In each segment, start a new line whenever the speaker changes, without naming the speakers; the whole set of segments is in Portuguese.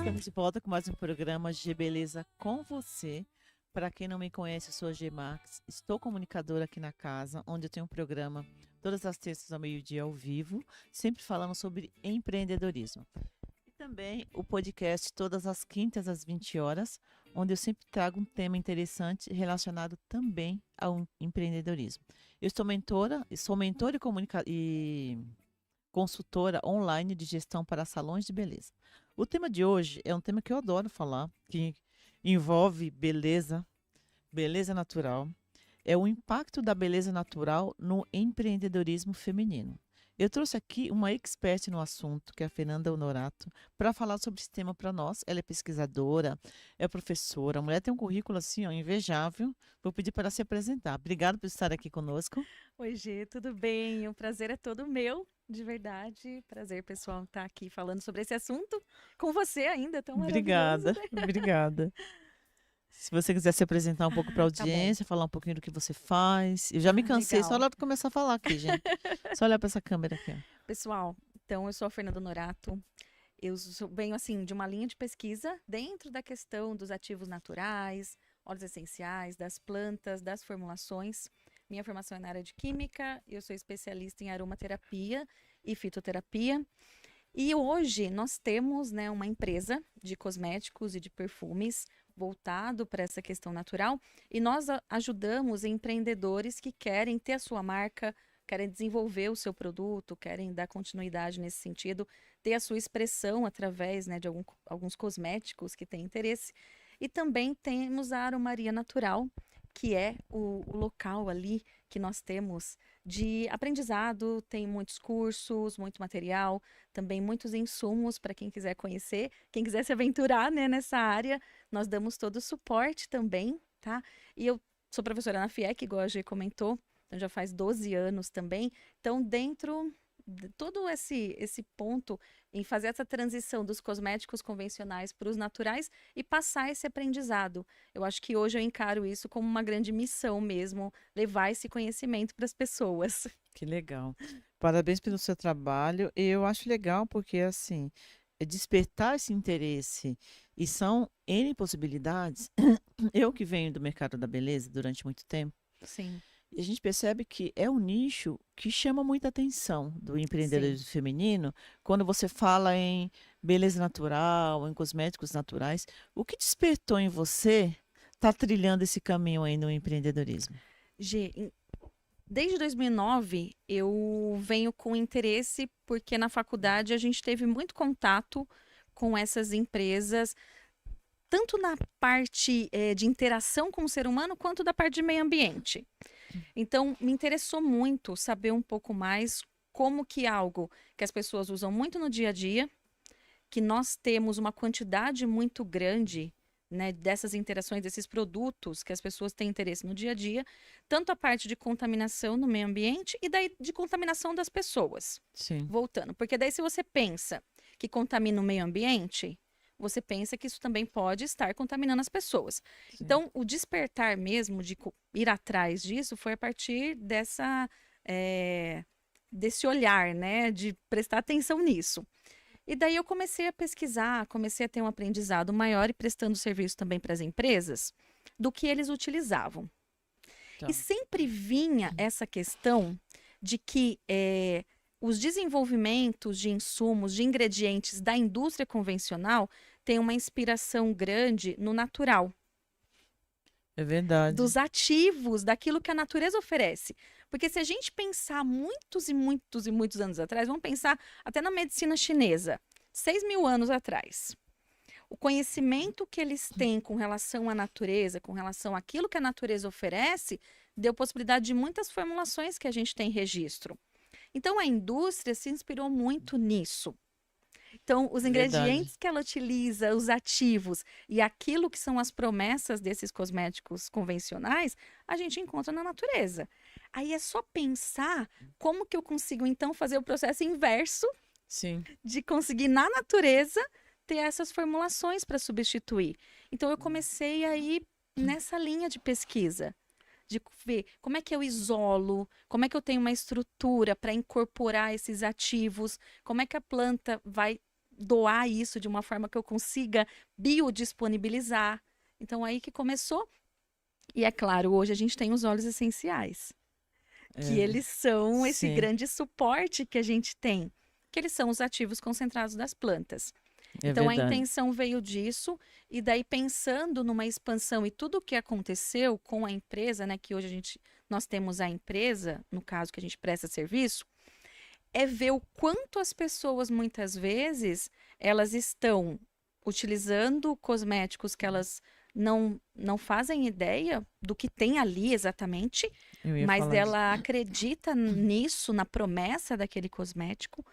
Estamos de volta com mais um programa G Beleza com você. Para quem não me conhece, eu sou a G Max, estou comunicadora aqui na casa, onde eu tenho um programa todas as terças ao meio-dia ao vivo, sempre falando sobre empreendedorismo. E também o podcast todas as quintas às 20 horas, onde eu sempre trago um tema interessante relacionado também ao empreendedorismo. Eu sou mentora e consultora online de gestão para salões de beleza. O tema de hoje é um tema que eu adoro falar, que envolve beleza, beleza natural. É o impacto da beleza natural no empreendedorismo feminino. Eu trouxe aqui uma expert no assunto, que é a Fernanda Honorato, para falar sobre esse tema para nós. Ela é pesquisadora, é professora, a mulher tem um currículo assim, ó, invejável. Vou pedir para ela se apresentar. Obrigada por estar aqui conosco.
Oi, Gê, tudo bem? O prazer é todo meu, de verdade. Prazer, pessoal, estar aqui falando sobre esse assunto com você ainda, tão maravilhoso,
Obrigada,
né?
obrigada. Se você quiser se apresentar um pouco para a
Tá bom.
audiência, falar um pouquinho do que você faz. Eu já me cansei só
Legal.
lá de começar a falar aqui, gente. Só olhar para essa câmera aqui, ó.
Pessoal, então eu sou a Fernanda Norato. Venho assim de uma linha de pesquisa dentro da questão dos ativos naturais, óleos essenciais, das plantas, das formulações. Minha formação é na área de química, eu sou especialista em aromaterapia e fitoterapia. E hoje nós temos, né, uma empresa de cosméticos e de perfumes voltado para essa questão natural e nós ajudamos empreendedores que querem ter a sua marca, querem desenvolver o seu produto, querem dar continuidade nesse sentido, ter a sua expressão através, né, de alguns cosméticos que têm interesse. E também temos a Aromaria Natural, que é o local ali que nós temos de aprendizado, tem muitos cursos, muito material, também muitos insumos para quem quiser conhecer, quem quiser se aventurar, né, nessa área, nós damos todo o suporte também, tá? E eu sou professora na FIEC, igual a G comentou, então já faz 12 anos também. Então, dentro de todo esse ponto em fazer essa transição dos cosméticos convencionais para os naturais e passar esse aprendizado. Eu acho que hoje eu encaro isso como uma grande missão mesmo, levar esse conhecimento para as pessoas.
Que legal. Parabéns pelo seu trabalho. E eu acho legal porque, assim, é despertar esse interesse e são N possibilidades. Eu que venho do mercado da beleza durante muito tempo,
Sim,
e a gente percebe que é um nicho que chama muita atenção do
sim.
empreendedorismo feminino quando você fala em beleza natural, em cosméticos naturais. O que despertou em você estar trilhando esse caminho aí no empreendedorismo?
G, desde 2009 eu venho com interesse porque na faculdade a gente teve muito contato com essas empresas, tanto na parte de interação com o ser humano quanto da parte de meio ambiente. Então, me interessou muito saber um pouco mais como que algo que as pessoas usam muito no dia a dia, que nós temos uma quantidade muito grande, né, dessas interações, desses produtos que as pessoas têm interesse no dia a dia, tanto a parte de contaminação no meio ambiente e daí de contaminação das pessoas.
Sim,
Voltando, porque daí se você pensa que contamina o meio ambiente, você pensa que isso também pode estar contaminando as pessoas.
sim.
Então, o despertar mesmo de ir atrás disso foi a partir eh, desse olhar, né, de prestar atenção nisso. E daí eu comecei a pesquisar, comecei a ter um aprendizado maior e prestando serviço também para as empresas do que eles utilizavam. E
Tá.
sempre vinha essa questão de que os desenvolvimentos de insumos, de ingredientes da indústria convencional têm uma inspiração grande no natural,
É verdade.
dos ativos, daquilo que a natureza oferece. Porque se a gente pensar muitos e muitos e muitos anos atrás, vamos pensar até na medicina chinesa, 6.000 anos atrás. O conhecimento que eles têm com relação à natureza, com relação àquilo que a natureza oferece, deu possibilidade de muitas formulações que a gente tem registro. Então, a indústria se inspirou muito nisso. Então, os
É verdade.
ingredientes que ela utiliza, os ativos e aquilo que são as promessas desses cosméticos convencionais, a gente encontra na natureza. Aí é só pensar como que eu consigo, então, fazer o processo inverso
Sim.
de conseguir na natureza ter essas formulações para substituir. Então eu comecei aí nessa linha de pesquisa, de ver como é que eu isolo, como é que eu tenho uma estrutura para incorporar esses ativos, como é que a planta vai doar isso de uma forma que eu consiga biodisponibilizar. Então, aí que começou. E é claro, hoje a gente tem os óleos essenciais, que eles são esse
sim,
grande suporte que a gente tem, que eles são os ativos concentrados das plantas.
é
Então, a
verdade.
intenção veio disso, e daí pensando numa expansão e tudo o que aconteceu com a empresa, né, que hoje nós temos a empresa, no caso que a gente presta serviço, é ver o quanto as pessoas, muitas vezes, elas estão utilizando cosméticos que elas não fazem ideia do que tem ali exatamente,
Eu ia
mas
falar disso.
ela acredita nisso, na promessa daquele cosmético.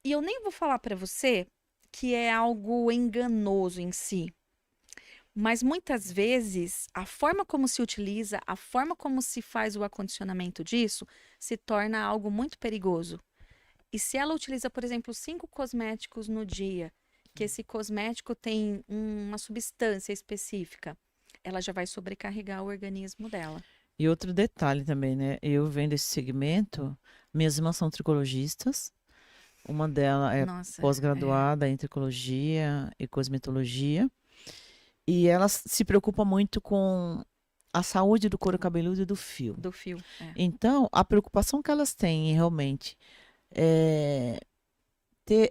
E eu nem vou falar para você que é algo enganoso em si, mas muitas vezes a forma como se utiliza, a forma como se faz o acondicionamento disso, se torna algo muito perigoso. E se ela utiliza, por exemplo, 5 cosméticos no dia, que esse cosmético tem uma substância específica, ela já vai sobrecarregar o organismo dela.
E outro detalhe também, né? Eu vendo esse segmento, minhas irmãs são tricologistas. Uma delas é
Nossa, é.
pós-graduada em tricologia e cosmetologia. E ela se preocupa muito com a saúde do couro cabeludo e do fio.
Do fio. É.
Então, a preocupação que elas têm em realmente é ter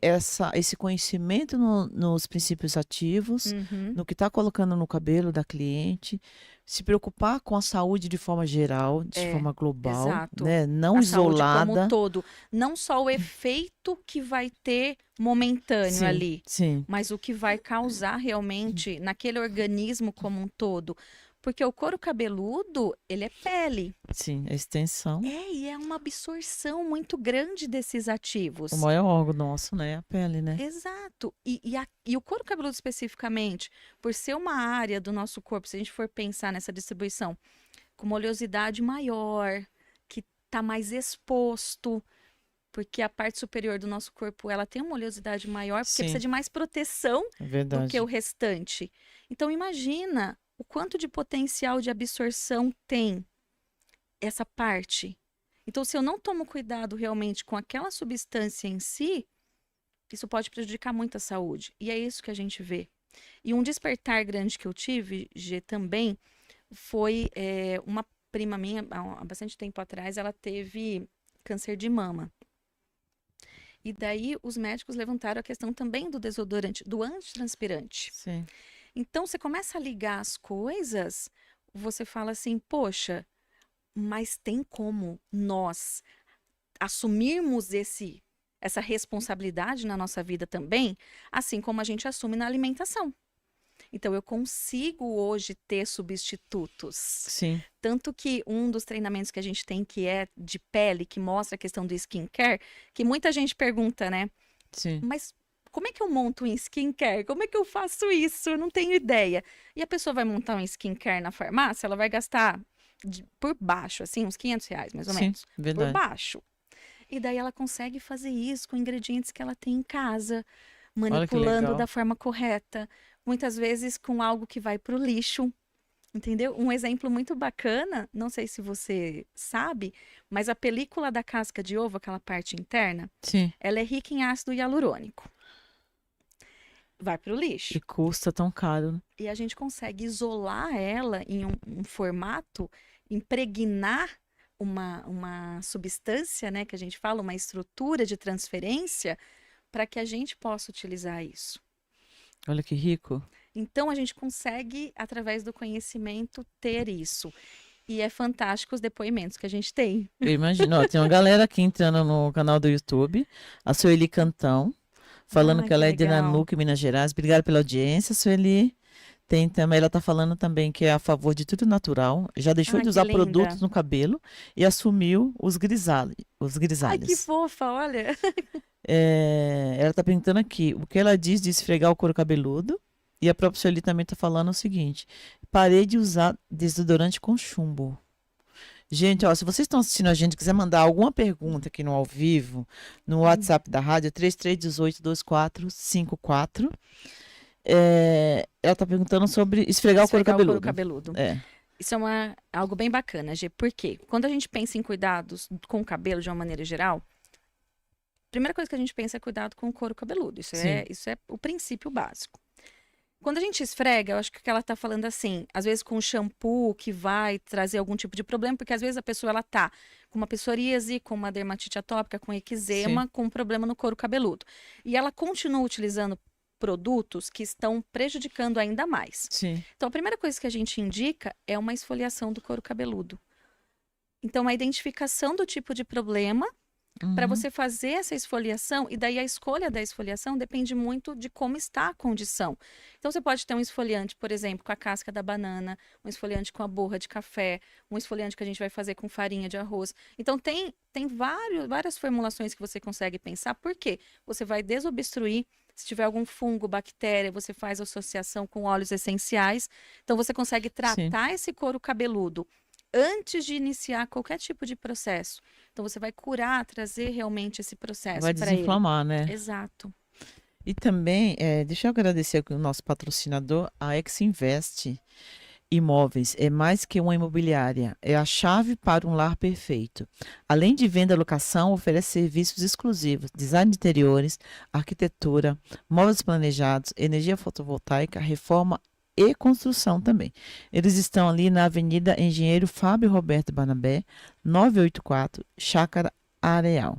esse conhecimento nos princípios ativos,
Uhum.
no que está colocando no cabelo da cliente, se preocupar com a saúde de forma geral, de
É,
forma global,
exato.
né? Não
A saúde como um
isolada.
todo. Não só o efeito que vai ter momentâneo
Sim,
ali,
sim,
mas o que vai causar realmente naquele organismo como um todo. Porque o couro cabeludo, ele é pele.
sim, a extensão.
E é uma absorção muito grande desses
O
ativos.
maior órgão nosso, né? É a pele, né?
Exato. E o couro cabeludo especificamente, por ser uma área do nosso corpo, se a gente for pensar nessa distribuição, com uma oleosidade maior, que está mais exposto, porque a parte superior do nosso corpo, ela tem uma oleosidade maior, porque precisa
Sim,
de mais proteção
é
do que o
verdade.
restante. Então imagina o quanto de potencial de absorção tem essa parte. Então, se eu não tomo cuidado realmente com aquela substância em si, isso pode prejudicar muito a saúde. E é isso que a gente vê. E um despertar grande que eu tive, G, também, foi uma prima minha, há bastante tempo atrás, ela teve câncer de mama. E daí os médicos levantaram a questão também do desodorante, do antitranspirante.
Sim,
Então você começa a ligar as coisas, você fala assim, poxa, mas tem como nós assumirmos essa responsabilidade na nossa vida também, assim como a gente assume na alimentação. Então, eu consigo hoje ter substitutos.
sim,
Tanto que um dos treinamentos que a gente tem, que é de pele, que mostra a questão do skincare, que muita gente pergunta, né?
sim,
Mas como é que eu monto um skincare? Como é que eu faço isso? Eu não tenho ideia. E a pessoa vai montar um skincare na farmácia, ela vai gastar por baixo, assim, uns R$ 500, mais ou
sim,
menos. Por
verdade.
baixo. E daí ela consegue fazer isso com ingredientes que ela tem em casa,
Olha que
manipulando
legal.
da forma correta, muitas vezes com algo que vai para o lixo, entendeu? Um exemplo muito bacana, não sei se você sabe, mas a película da casca de ovo, aquela parte interna,
Sim.
ela é rica em ácido hialurônico. Vai para o
E
lixo.
custa tão caro, né?
E a gente consegue isolar ela em um formato, impregnar uma substância, né, que a gente fala, uma estrutura de transferência, para que a gente possa utilizar isso.
Olha que rico.
Então, a gente consegue, através do conhecimento, ter isso. E é fantástico os depoimentos que a gente tem.
Eu imagino. Ó, tem uma galera aqui entrando no canal do YouTube, a Sueli Cantão, falando
Ah,
que
que
ela é de
legal.
Nanuque, Minas Gerais. Obrigada pela audiência, Sueli. Tem também, ela tá falando também que é a favor de tudo natural, já deixou
Ah,
de
que
usar
linda.
produtos no cabelo e assumiu os
Ai, que
grisalhos.
fofa, olha.
Ela tá perguntando aqui, o que ela diz de esfregar o couro cabeludo, e a própria Sueli também tá falando o seguinte, parei de usar desodorante com chumbo. Gente, ó, se vocês estão assistindo a gente e quiser mandar alguma pergunta aqui no ao vivo, no WhatsApp da rádio, 3318-2454. Ela tá perguntando sobre esfregar o couro
Esfregar o couro
cabeludo.
cabeludo.
É,
Isso é algo bem bacana, Gê. Por quê? Quando a gente pensa em cuidados com o cabelo de uma maneira geral, primeira coisa que a gente pensa é cuidado com o couro cabeludo.
Sim.
Isso é o princípio básico. Quando a gente esfrega, eu acho que o que ela tá falando assim, às vezes com shampoo que vai trazer algum tipo de problema, porque às vezes a pessoa ela tá com uma psoríase, com uma dermatite atópica, com eczema,
Sim.
com um problema no couro cabeludo. E ela continua utilizando produtos que estão prejudicando ainda mais.
Sim.
Então, a primeira coisa que a gente indica é uma esfoliação do couro cabeludo. Então, a identificação do tipo de problema para
Uhum.
você fazer essa esfoliação, e daí a escolha da esfoliação depende muito de como está a condição. Então, você pode ter um esfoliante, por exemplo, com a casca da banana, um esfoliante com a borra de café, um esfoliante que a gente vai fazer com farinha de arroz. Então, tem várias formulações que você consegue pensar, por quê? Você vai desobstruir. Se tiver algum fungo, bactéria, você faz associação com óleos essenciais. Então, você consegue
Sim.
tratar esse couro cabeludo antes de iniciar qualquer tipo de processo. Então, você vai curar, trazer realmente esse processo
Vai
para ele.
desinflamar, né?
Exato.
E também, deixa eu agradecer aqui o nosso patrocinador, a Exinvest Imóveis. É mais que uma imobiliária, é a chave para um lar perfeito. Além de venda e locação, oferece serviços exclusivos, design de interiores, arquitetura, móveis planejados, energia fotovoltaica, reforma e construção também. Eles estão ali na Avenida Engenheiro Fábio Roberto Barnabé, 984, Chácara Areal.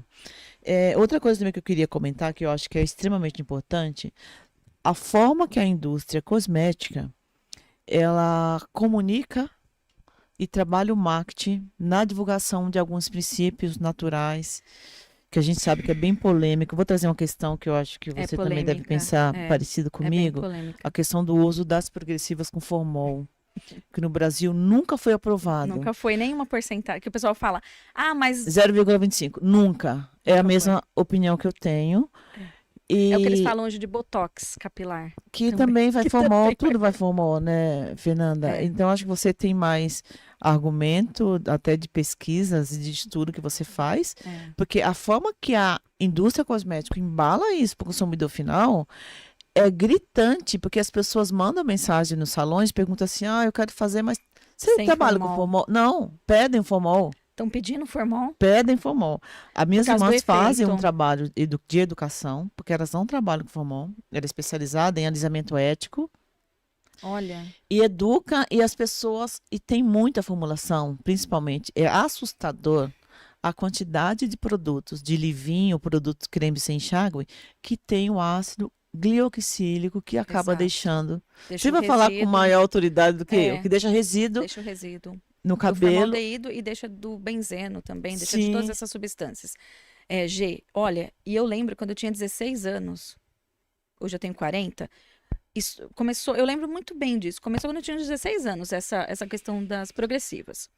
Outra coisa também que eu queria comentar, que eu acho que é extremamente importante, a forma que a indústria cosmética ela comunica e trabalha o marketing na divulgação de alguns princípios naturais, que a gente sabe que é bem polêmico. Vou trazer uma questão que eu acho que
É
você também deve
polêmica.
pensar parecido
É bem
comigo,
polêmica.
a questão do uso das progressivas com formol, que no Brasil nunca foi aprovado.
Nunca foi nenhuma porcentagem. Que o pessoal fala, mas
0,25, nunca. É a
Nunca
mesma opinião que eu tenho.
é o que eles
E
falam hoje de botox capilar.
que também vai
Que
formol,
também
tudo vai formol, né, Fernanda?
É.
Então, acho que você tem mais argumento, até de pesquisas e de estudo que você faz,
É.
porque a forma que a indústria cosmética embala isso para o consumidor final é gritante, porque as pessoas mandam mensagem nos salões, perguntam assim, eu quero fazer, mas você
Sem
trabalha com
formol.
formol? Não, pedem formol.
Estão pedindo formol?
Pedem formol. As minhas
Por causa do
irmãs fazem um
efeito.
trabalho de educação, porque elas não trabalham com formol. Ela é especializada em alisamento ético
Olha,
e educa e as pessoas, e tem muita formulação, principalmente. É assustador a quantidade de produtos, de livinho, produtos creme sem enxágue, que tem o ácido glioxílico que acaba
Exato.
deixando.
deixa
Você
o
vai falar com
resíduo,
maior autoridade do que eu,
É.
que deixa resíduo
deixa o resíduo
no
do
cabelo.
formaldeído e deixa do benzeno também, deixa de todas
Sim.
essas substâncias. Olha, e eu lembro quando eu tinha 16 anos, hoje eu tenho 40, isso começou, eu lembro muito bem disso, começou quando eu tinha 16 anos, essa questão das progressivas.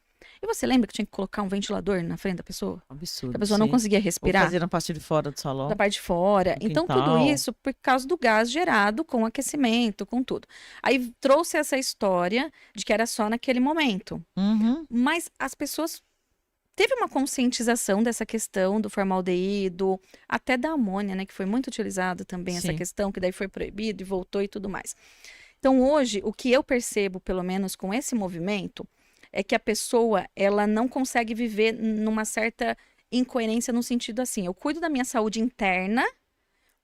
E você lembra que tinha que colocar um ventilador na frente da pessoa?
Absurdo.
Que a pessoa não
sim.
conseguia
Ou
respirar?
fazer na parte de fora do salão.
Da parte de fora.
No
Então, tudo
quintal.
isso por causa do gás gerado com o aquecimento, com tudo. Aí trouxe essa história de que era só naquele momento.
Uhum.
Mas as pessoas. Teve uma conscientização dessa questão do formaldeído, até da amônia, né? Que foi muito utilizado também essa
Sim.
questão, que daí foi proibido e voltou e tudo mais. Então, hoje, o que eu percebo, pelo menos com esse movimento, é que a pessoa, ela não consegue viver numa certa incoerência no sentido assim, eu cuido da minha saúde interna,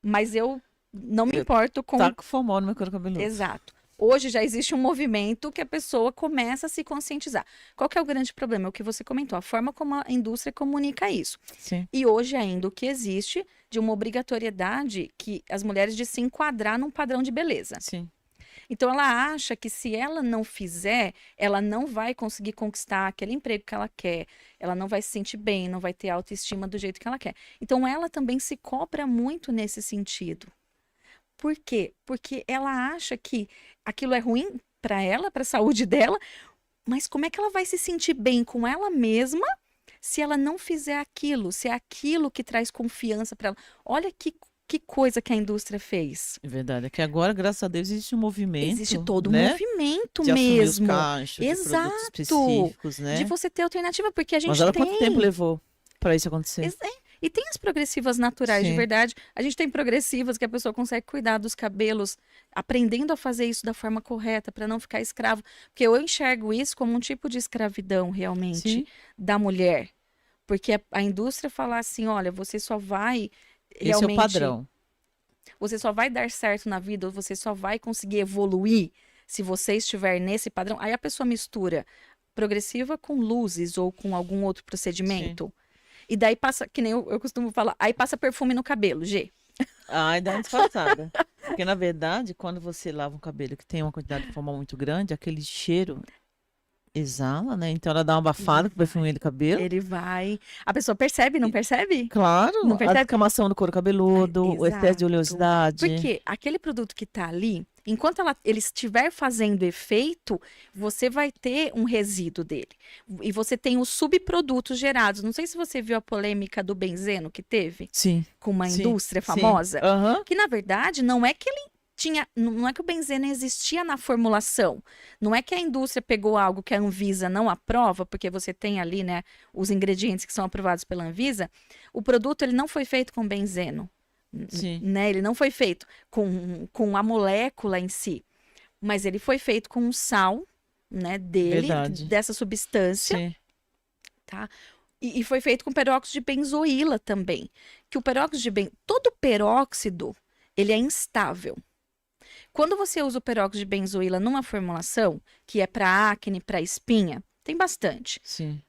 mas eu não me importo com...
Tá com formol no meu couro cabeludo.
Exato. Hoje já existe um movimento que a pessoa começa a se conscientizar. Qual que é o grande problema? É o que você comentou, a forma como a indústria comunica isso.
Sim.
E hoje ainda o que existe de uma obrigatoriedade que as mulheres de se enquadrar num padrão de beleza.
Sim.
Então ela acha que se ela não fizer, ela não vai conseguir conquistar aquele emprego que ela quer, ela não vai se sentir bem, não vai ter autoestima do jeito que ela quer. Então ela também se cobra muito nesse sentido. Por quê? Porque ela acha que aquilo é ruim para ela, para a saúde dela, mas como é que ela vai se sentir bem com ela mesma se ela não fizer aquilo, se é aquilo que traz confiança para ela? Olha que coisa que a indústria fez.
É verdade. É que agora, graças a Deus, existe um movimento.
Existe todo um
né?
movimento
de assumir
mesmo.
os cachos, de produtos
Exato.
específicos, né?
De você ter alternativa, porque a gente
Mas olha
tem...
quanto tempo levou para isso acontecer.
E tem as progressivas naturais, de
Sim.
verdade. A gente tem progressivas que a pessoa consegue cuidar dos cabelos, aprendendo a fazer isso da forma correta, para não ficar escravo. Porque eu enxergo isso como um tipo de escravidão, realmente,
Sim.
da mulher. Porque a indústria fala assim, olha, você só vai
Esse é o
realmente
padrão.
você só vai dar certo na vida, ou você só vai conseguir evoluir se você estiver nesse padrão. Aí a pessoa mistura progressiva com luzes ou com algum outro
Sim.
procedimento. E daí passa, que nem eu costumo falar, aí passa perfume no cabelo, G.
Ai, dá uma disfarçada. Porque, na verdade, quando você lava um cabelo que tem uma quantidade de formal muito grande, aquele cheiro exala, né? Então ela dá uma
Ele
abafada com o
vai,
perfume do cabelo.
ele vai. A pessoa percebe, não
E,
percebe?
claro,
Não
a
percebe?
descamação do couro
Ai,
cabeludo, o excesso de
exato.
oleosidade.
Porque aquele produto que tá ali, enquanto ele estiver fazendo efeito, você vai ter um resíduo dele. E você tem os subprodutos gerados. Não sei se você viu a polêmica do benzeno que teve
Sim,
com uma
sim,
indústria
sim.
famosa,
Aham,
que na verdade não é que ele tinha, não é que o benzeno existia na formulação, não é que a indústria pegou algo que a Anvisa não aprova, porque você tem ali, né, os ingredientes que são aprovados pela Anvisa, o produto ele não foi feito com benzeno,
sim.
né, ele não foi feito com a molécula em si, mas ele foi feito com um sal, né, dele,
Verdade.
dessa substância,
Sim.
tá? E foi feito com peróxido de benzoíla também. Que o peróxido de todo peróxido, ele é instável. Quando você usa o peróxido de benzoíla numa formulação, que é para acne, para espinha, tem bastante.
Sim.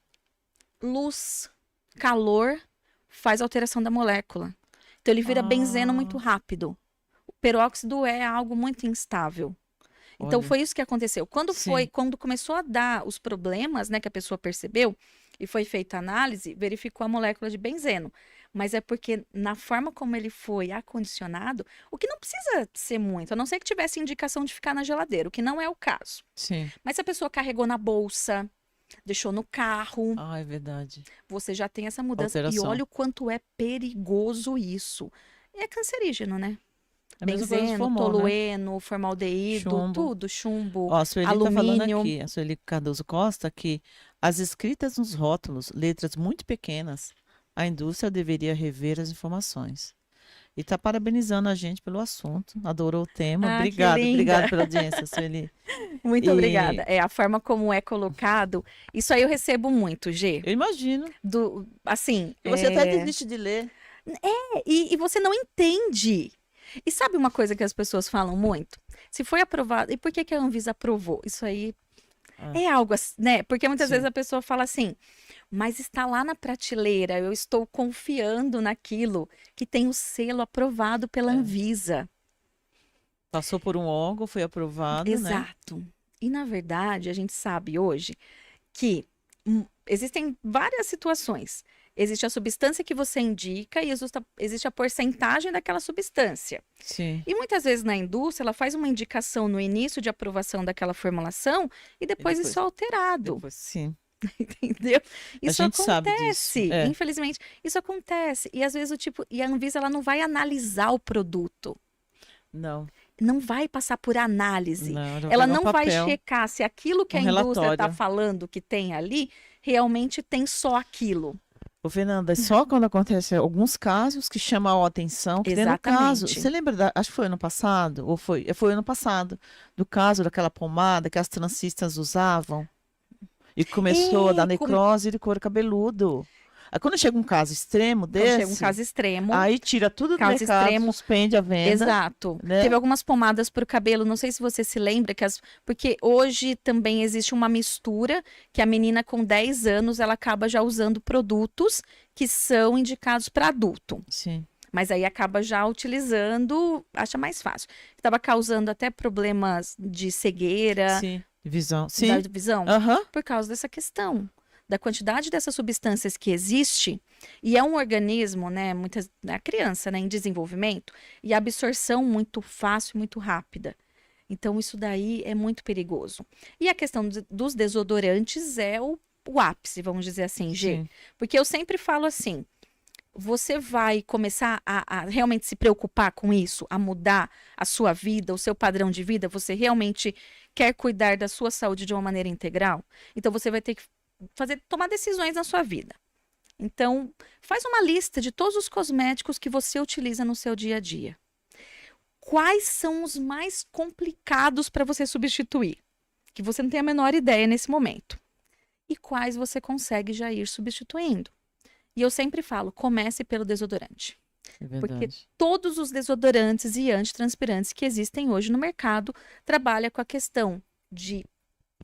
Luz, calor, faz alteração da molécula. Então ele vira benzeno muito
Ah,
rápido. O peróxido é algo muito instável. Então
olha.
foi isso que aconteceu.
Sim.
Quando começou a dar os problemas, né, que a pessoa percebeu e foi feita a análise, verificou a molécula de benzeno. Mas é porque na forma como ele foi acondicionado, o que não precisa ser muito, a não ser que tivesse indicação de ficar na geladeira, o que não é o caso.
Sim.
Mas se a pessoa carregou na bolsa, deixou no carro,
Ah, é verdade.
você já tem essa mudança. E
Alteração.
olha o quanto é perigoso isso. E é cancerígeno, né?
É a mesma coisa do
Benzeno,
formol, né?
tolueno, formaldeído,
Chumbo.
tudo, chumbo,
Ó, a Sueli tá falando
alumínio.
aqui, a Sueli Cardoso Costa, que as escritas nos rótulos, letras muito pequenas, a indústria deveria rever as informações. E tá parabenizando a gente pelo assunto. Adorou o tema.
Ah, que
Obrigado, obrigado
linda!
pela audiência, Sueli.
Muito obrigada.
E
É a forma como é colocado. Isso aí eu recebo muito, G.
eu imagino.
Assim,
E você até desiste de ler.
e você não entende. E sabe uma coisa que as pessoas falam muito? Se foi aprovado, e por que que a Anvisa aprovou? Isso aí
Ah,
é algo assim, né? Porque muitas vezes
sim,
a pessoa fala assim, mas está lá na prateleira, eu estou confiando naquilo que tem o selo aprovado pela
é.
Anvisa.
Passou por um órgão, foi aprovado, né?
Exato. E na verdade, a gente sabe hoje que existem várias situações. Existe a substância que você indica e existe a porcentagem daquela substância.
Sim.
E muitas vezes na indústria, ela faz uma indicação no início de aprovação daquela formulação e
E
depois isso é alterado,
sim.
entendeu?
A
Isso
gente sabe disso.
acontece,
É.
infelizmente, isso acontece. E às vezes e a Anvisa ela não vai analisar o produto,
Não,
não vai passar por análise.
não, ela vai
Ela
pegar um
não vai
papel,
checar se aquilo que
um
a indústria está
relatório.
falando que tem ali realmente tem só aquilo.
Ô, Fernanda, é só quando acontece alguns casos que chamam a atenção, que nem no caso.
Exatamente.
Você lembra acho que foi ano passado, ou foi ano passado, do caso daquela pomada que as transistas usavam e começou a dar
É,
necrose de couro cabeludo. Aí quando chega um caso extremo
quando chega um
desse,
caso extremo,
aí tira tudo do
caso
mercado,
extremo,
suspende a venda,
exato.
né?
Teve algumas pomadas para o cabelo, não sei se você se lembra, porque hoje também existe uma mistura que a menina com 10 anos ela acaba já usando produtos que são indicados para adulto.
Sim,
Mas aí acaba já utilizando, acha mais fácil. Estava causando até problemas de cegueira,
sim, visão.
da
Sim,
visão,
aham,
por causa dessa questão. Da quantidade dessas substâncias que existe, e é um organismo, né, a criança, né, em desenvolvimento, e a absorção muito fácil, muito rápida. Então, isso daí é muito perigoso. E a questão dos desodorantes é o ápice, vamos dizer assim, G.
sim,
Porque eu sempre falo assim, você vai começar a realmente se preocupar com isso, a mudar a sua vida, o seu padrão de vida, você realmente quer cuidar da sua saúde de uma maneira integral? Então, você vai ter que tomar decisões na sua vida. Então, faz uma lista de todos os cosméticos que você utiliza no seu dia a dia. Quais são os mais complicados para você substituir? Que você não tem a menor ideia nesse momento. E quais você consegue já ir substituindo? E eu sempre falo, comece pelo desodorante.
É
Porque
verdade.
todos os desodorantes e antitranspirantes que existem hoje no mercado trabalham com a questão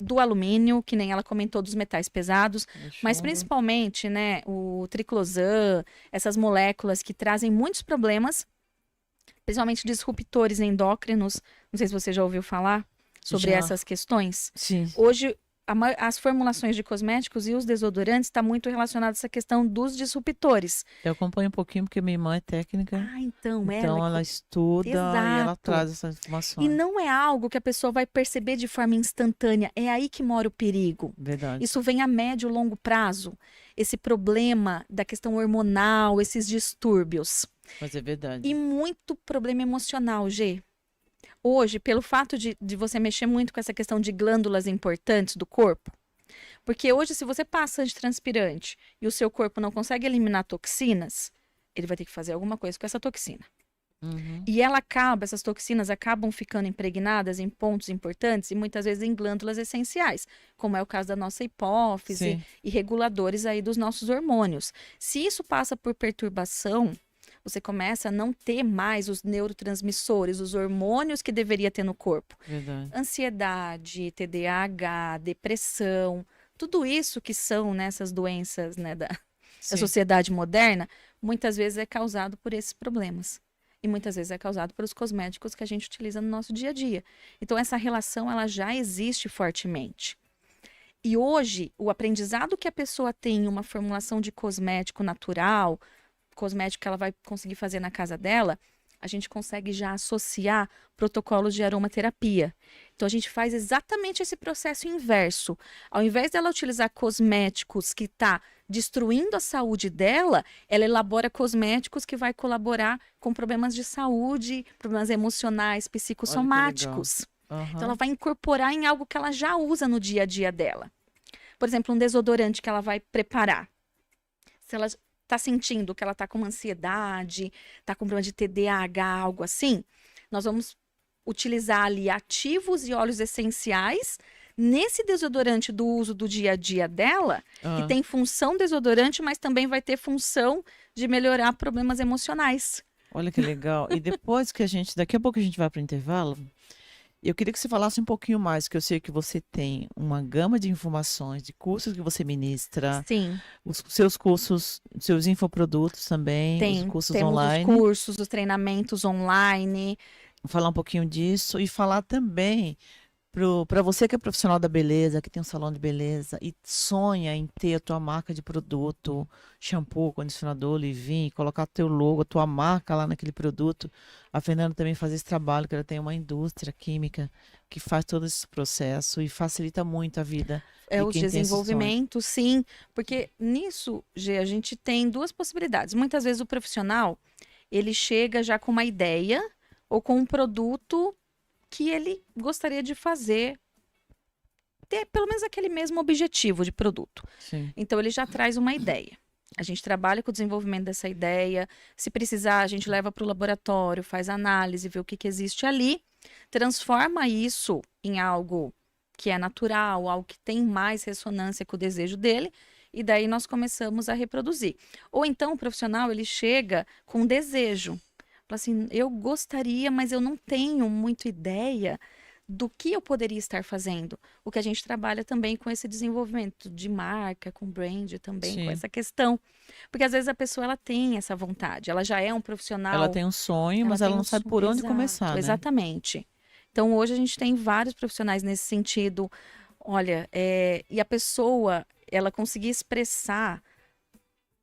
do alumínio, que nem ela comentou, dos metais pesados,
É
mas
chumbo.
principalmente, né, o triclosan, essas moléculas que trazem muitos problemas, principalmente disruptores endócrinos. Não sei se você já ouviu falar sobre
Já.
essas questões.
Sim.
Hoje, as formulações de cosméticos e os desodorantes estão muito relacionados a essa questão dos disruptores.
Eu acompanho um pouquinho porque minha irmã é técnica.
Ah, então,
Então ela estuda e ela
exato.
traz essas
E
informações.
não é algo que a pessoa vai perceber de forma instantânea. É aí que mora o perigo.
Verdade.
Isso vem a médio e longo prazo. Esse problema da questão hormonal, esses distúrbios.
Mas é verdade.
E muito problema emocional, G. Hoje, pelo fato de você mexer muito com essa questão de glândulas importantes do corpo, porque hoje, se você passa antitranspirante e o seu corpo não consegue eliminar toxinas, ele vai ter que fazer alguma coisa com essa toxina.
Uhum.
E essas toxinas acabam ficando impregnadas em pontos importantes e muitas vezes em glândulas essenciais, como é o caso da nossa hipófise
Sim.
e reguladores aí dos nossos hormônios. Se isso passa por perturbação, você começa a não ter mais os neurotransmissores, os hormônios que deveria ter no corpo.
Verdade.
Ansiedade, TDAH, depressão, tudo isso que são nessas doenças, né, da
Sim.
sociedade moderna, muitas vezes é causado por esses problemas. E muitas vezes é causado pelos cosméticos que a gente utiliza no nosso dia a dia. Então, essa relação, ela já existe fortemente. E hoje, o aprendizado que a pessoa tem em uma formulação de cosmético natural, cosmético que ela vai conseguir fazer na casa dela, a gente consegue já associar protocolos de aromaterapia. Então, a gente faz exatamente esse processo inverso. Ao invés dela utilizar cosméticos que está destruindo a saúde dela, ela elabora cosméticos que vai colaborar com problemas de saúde, problemas emocionais, psicossomáticos. Então, ela vai incorporar em algo que ela já usa no dia a dia dela. Por exemplo, um desodorante que ela vai preparar. Se ela está sentindo que ela está com ansiedade, está com problema de TDAH, algo assim, nós vamos utilizar ali ativos e óleos essenciais nesse desodorante do uso do dia a dia dela, que tem função desodorante, mas também vai ter função de melhorar problemas emocionais.
Olha que legal. E depois que daqui a pouco a gente vai para o intervalo, eu queria que você falasse um pouquinho mais, que eu sei que você tem uma gama de informações, de cursos que você ministra,
Sim,
os seus cursos, seus infoprodutos também, os cursos
temos
online.
os cursos, os treinamentos online.
Falar um pouquinho disso e falar também para você que é profissional da beleza, que tem um salão de beleza e sonha em ter a tua marca de produto, shampoo, condicionador, leave-in, colocar teu logo, a tua marca lá naquele produto. A Fernanda também faz esse trabalho, que ela tem uma indústria química que faz todo esse processo e facilita muito a vida de
Os
quem tem esse sonho.
desenvolvimentos, sim, porque nisso, Gê, a gente tem duas possibilidades. Muitas vezes o profissional, ele chega já com uma ideia ou com um produto que ele gostaria de fazer, ter pelo menos aquele mesmo objetivo de produto.
Sim.
Então, ele já traz uma ideia. A gente trabalha com o desenvolvimento dessa ideia. Se precisar, a gente leva para o laboratório, faz análise, vê o que existe ali, transforma isso em algo que é natural, algo que tem mais ressonância com o desejo dele, e daí nós começamos a reproduzir. Ou então o profissional, ele chega com um desejo. Fala assim, eu gostaria, mas eu não tenho muita ideia do que eu poderia estar fazendo. O que a gente trabalha também com esse desenvolvimento de marca, com brand também, com
Sim.
essa questão. Porque às vezes a pessoa ela tem essa vontade, ela já é um profissional.
Ela tem um sonho, mas ela não sabe por onde começar, né?
Exatamente. Então hoje a gente tem vários profissionais nesse sentido. Olha, e a pessoa, ela conseguir expressar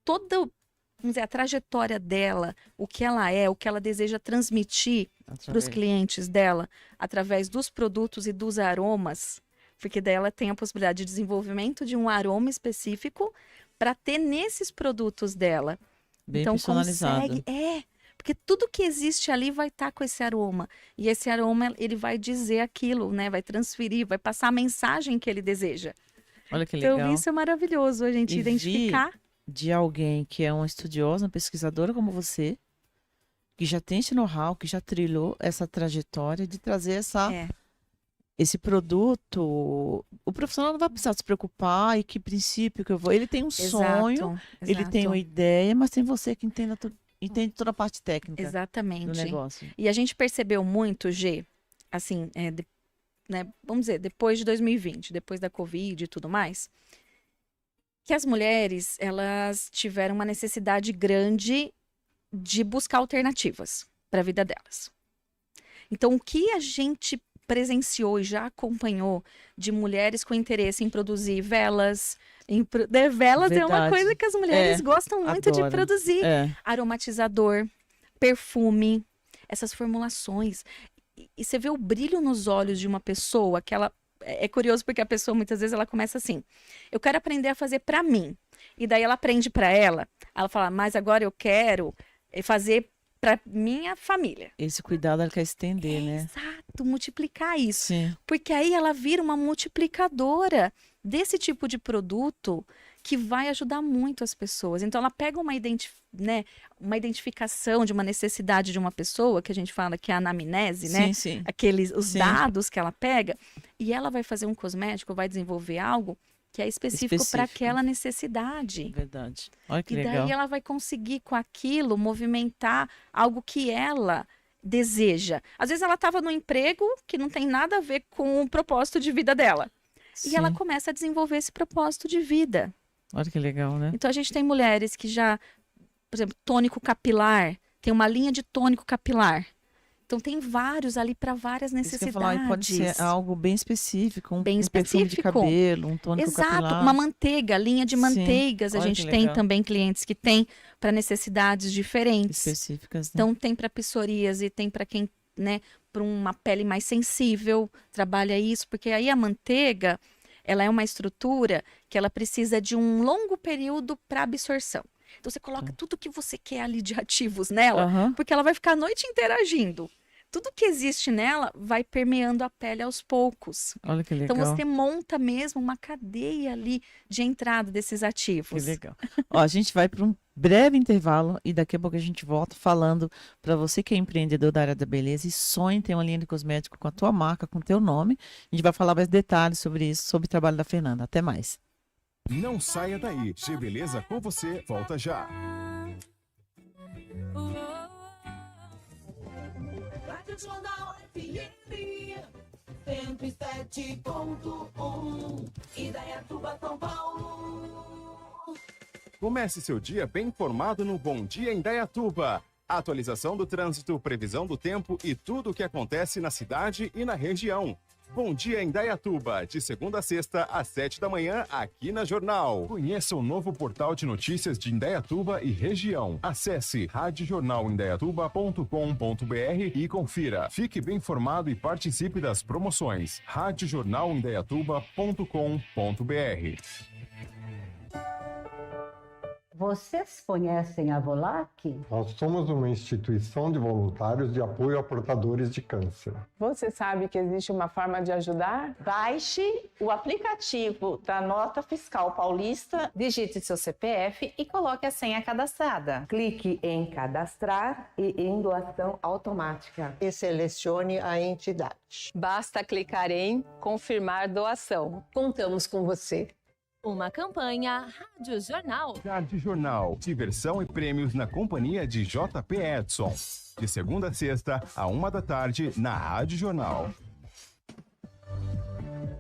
toda, vamos dizer, a trajetória dela, o que ela é, o que ela deseja transmitir para os clientes dela, através dos produtos e dos aromas, porque daí ela tem a possibilidade de desenvolvimento de um aroma específico para ter nesses produtos dela.
Bem
Então
personalizado.
porque tudo que existe ali vai estar com esse aroma. E esse aroma, ele vai dizer aquilo, né? Vai transferir, vai passar a mensagem que ele deseja.
Olha que legal.
Então, isso é maravilhoso, a gente identificar.
De alguém que é uma estudiosa, uma pesquisadora como você, que já tem esse know-how, que já trilhou essa trajetória de trazer esse produto. O profissional não vai precisar se preocupar e que princípio que eu vou. Ele tem um sonho, ele tem uma ideia, mas tem você que entenda entende toda a parte técnica do
Exatamente.
negócio.
E a gente percebeu muito, G, assim, né, vamos dizer, depois de 2020, depois da Covid e tudo mais, que as mulheres, elas tiveram uma necessidade grande de buscar alternativas para a vida delas. Então, o que a gente presenciou e já acompanhou de mulheres com interesse em produzir velas, velas é uma
Verdade.
coisa que as mulheres gostam muito de
Adoram.
produzir.
É,
Aromatizador, perfume, essas formulações. E você vê o brilho nos olhos de uma pessoa que ela... É curioso porque a pessoa muitas vezes ela começa assim: eu quero aprender a fazer para mim. E daí ela aprende para ela fala, mas agora eu quero fazer para minha família.
esse cuidado ela quer estender, né?
Exato, multiplicar isso.
Sim,
Porque aí ela vira uma multiplicadora desse tipo de produto que vai ajudar muito as pessoas. Então ela pega uma identificação de uma necessidade de uma pessoa, que a gente fala que é a anamnese, né?
sim.
Os
Sim.
dados que ela pega, e ela vai fazer um cosmético, vai desenvolver algo que é específico para
Específico.
aquela necessidade.
Verdade. Olha que
E
legal.
daí ela vai conseguir com aquilo movimentar algo que ela deseja. Às vezes ela estava no emprego que não tem nada a ver com o propósito de vida dela. E ela
Sim.
começa a desenvolver esse propósito de vida.
Olha que legal, né?
Então a gente tem mulheres que já, por exemplo, tônico capilar, tem uma linha de tônico capilar. Então tem vários ali para várias
Isso que eu ia falar, e pode
necessidades.
ser algo bem específico,
Bem
um perfume de
específico.
cabelo, um tônico
Exato,
capilar.
uma manteiga, linha de
Sim,
manteigas. A
olha
gente
que
tem
legal.
também clientes que têm para necessidades diferentes.
Específicas, né?
Então tem para psoríase, tem para quem, né, para uma pele mais sensível, trabalha isso, porque aí a manteiga, ela é uma estrutura que ela precisa de um longo período para absorção. Então você coloca tudo que você quer ali de ativos nela,
Aham.
porque ela vai ficar a noite inteira agindo. Tudo que existe nela vai permeando a pele aos poucos.
Olha que legal.
Então você monta mesmo uma cadeia ali de entrada desses
Que
ativos.
legal. Ó, a gente vai para um breve intervalo e daqui a pouco a gente volta falando para você que é empreendedor da área da beleza e sonha em ter uma linha de cosmético com a tua marca, com o teu nome. A gente vai falar mais detalhes sobre isso, sobre o trabalho da Fernanda. Até mais.
Não saia daí. G Beleza com você. Volta já.
Rádio Jornal FM 107.1 Indaiatuba, São Paulo.
Comece seu dia bem informado no Bom Dia Indaiatuba. Atualização do trânsito, previsão do tempo e tudo o que acontece na cidade e na região. Bom Dia Indaiatuba, de segunda a sexta, às 7 da manhã, aqui na Jornal. Conheça o novo portal de notícias de Indaiatuba e região. Acesse radiojornalindaiatuba.com.br e confira. Fique bem informado e participe das promoções. radiojornalindaiatuba.com.br.
Vocês conhecem a Volac?
Nós somos uma instituição de voluntários de apoio a portadores de câncer.
Você sabe que existe uma forma de ajudar?
Baixe o aplicativo da Nota Fiscal Paulista, digite seu CPF e coloque a senha cadastrada.
Clique em cadastrar e em doação automática e selecione a entidade.
Basta clicar em confirmar doação.
Contamos com você.
Uma campanha Rádio Jornal.
Rádio Jornal, diversão e prêmios na companhia de JP Edson. De segunda a sexta, à 1 da tarde, na Rádio Jornal.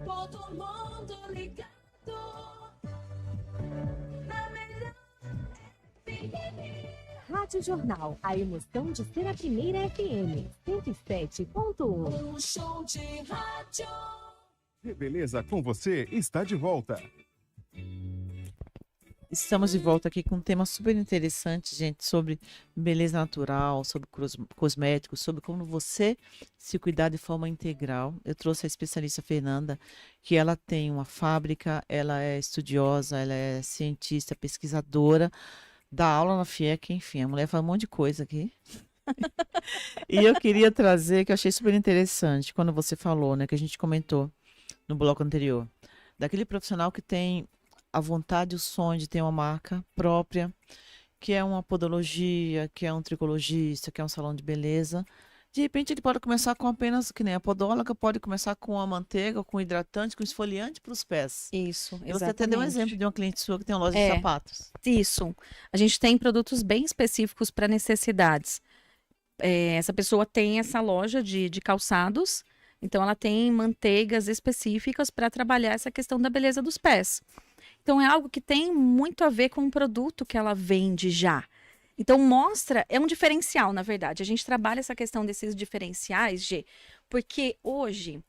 Todo mundo ligado na melhor FM.
Rádio Jornal, a emoção de ser a primeira FM. 107.1.
Um show de rádio.
G Beleza com você está de volta.
Estamos de volta aqui com um tema super interessante, gente, sobre beleza natural, sobre cosméticos, sobre como você se cuidar de forma integral. Eu trouxe a especialista Fernanda, que ela tem uma fábrica, ela é estudiosa, ela é cientista, pesquisadora, dá aula na FIEC, enfim, a mulher faz um monte de coisa aqui. E eu queria trazer, que eu achei super interessante, quando você falou, né, que a gente comentou no bloco anterior, daquele profissional que tem a vontade e o sonho de ter uma marca própria, que é uma podologia, que é um tricologista, que é um salão de beleza, De repente ele pode começar com apenas, que nem a podóloga, pode começar com a manteiga, com hidratante, com esfoliante para os pés.
Isso,
E você até deu um
exatamente.
exemplo de uma cliente sua que tem uma loja de
É.
sapatos.
Isso. A gente tem produtos bem específicos para necessidades. Essa pessoa tem essa loja de calçados, então ela tem manteigas específicas para trabalhar essa questão da beleza dos pés. Então é algo que tem muito a ver com o produto que ela vende já. Então mostra, é um diferencial, na verdade. A gente trabalha essa questão desses diferenciais, Gê, porque hoje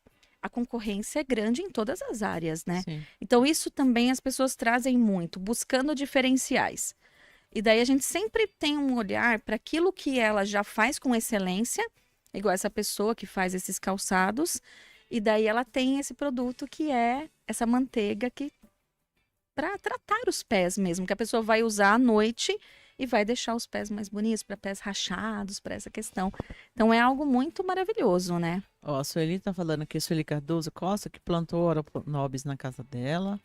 a concorrência é grande em todas as áreas, né?
Sim.
Então isso também as pessoas trazem muito, buscando diferenciais. E daí a gente sempre tem um olhar para aquilo que ela já faz com excelência, igual essa pessoa que faz esses calçados, e daí ela tem esse produto que é essa manteiga que para tratar os pés mesmo, que a pessoa vai usar à noite e vai deixar os pés mais bonitos, para pés rachados, para essa questão. Então é algo muito maravilhoso, né?
Ó, a Sueli tá falando aqui, a Sueli Cardoso Costa, que plantou Oronobis na casa dela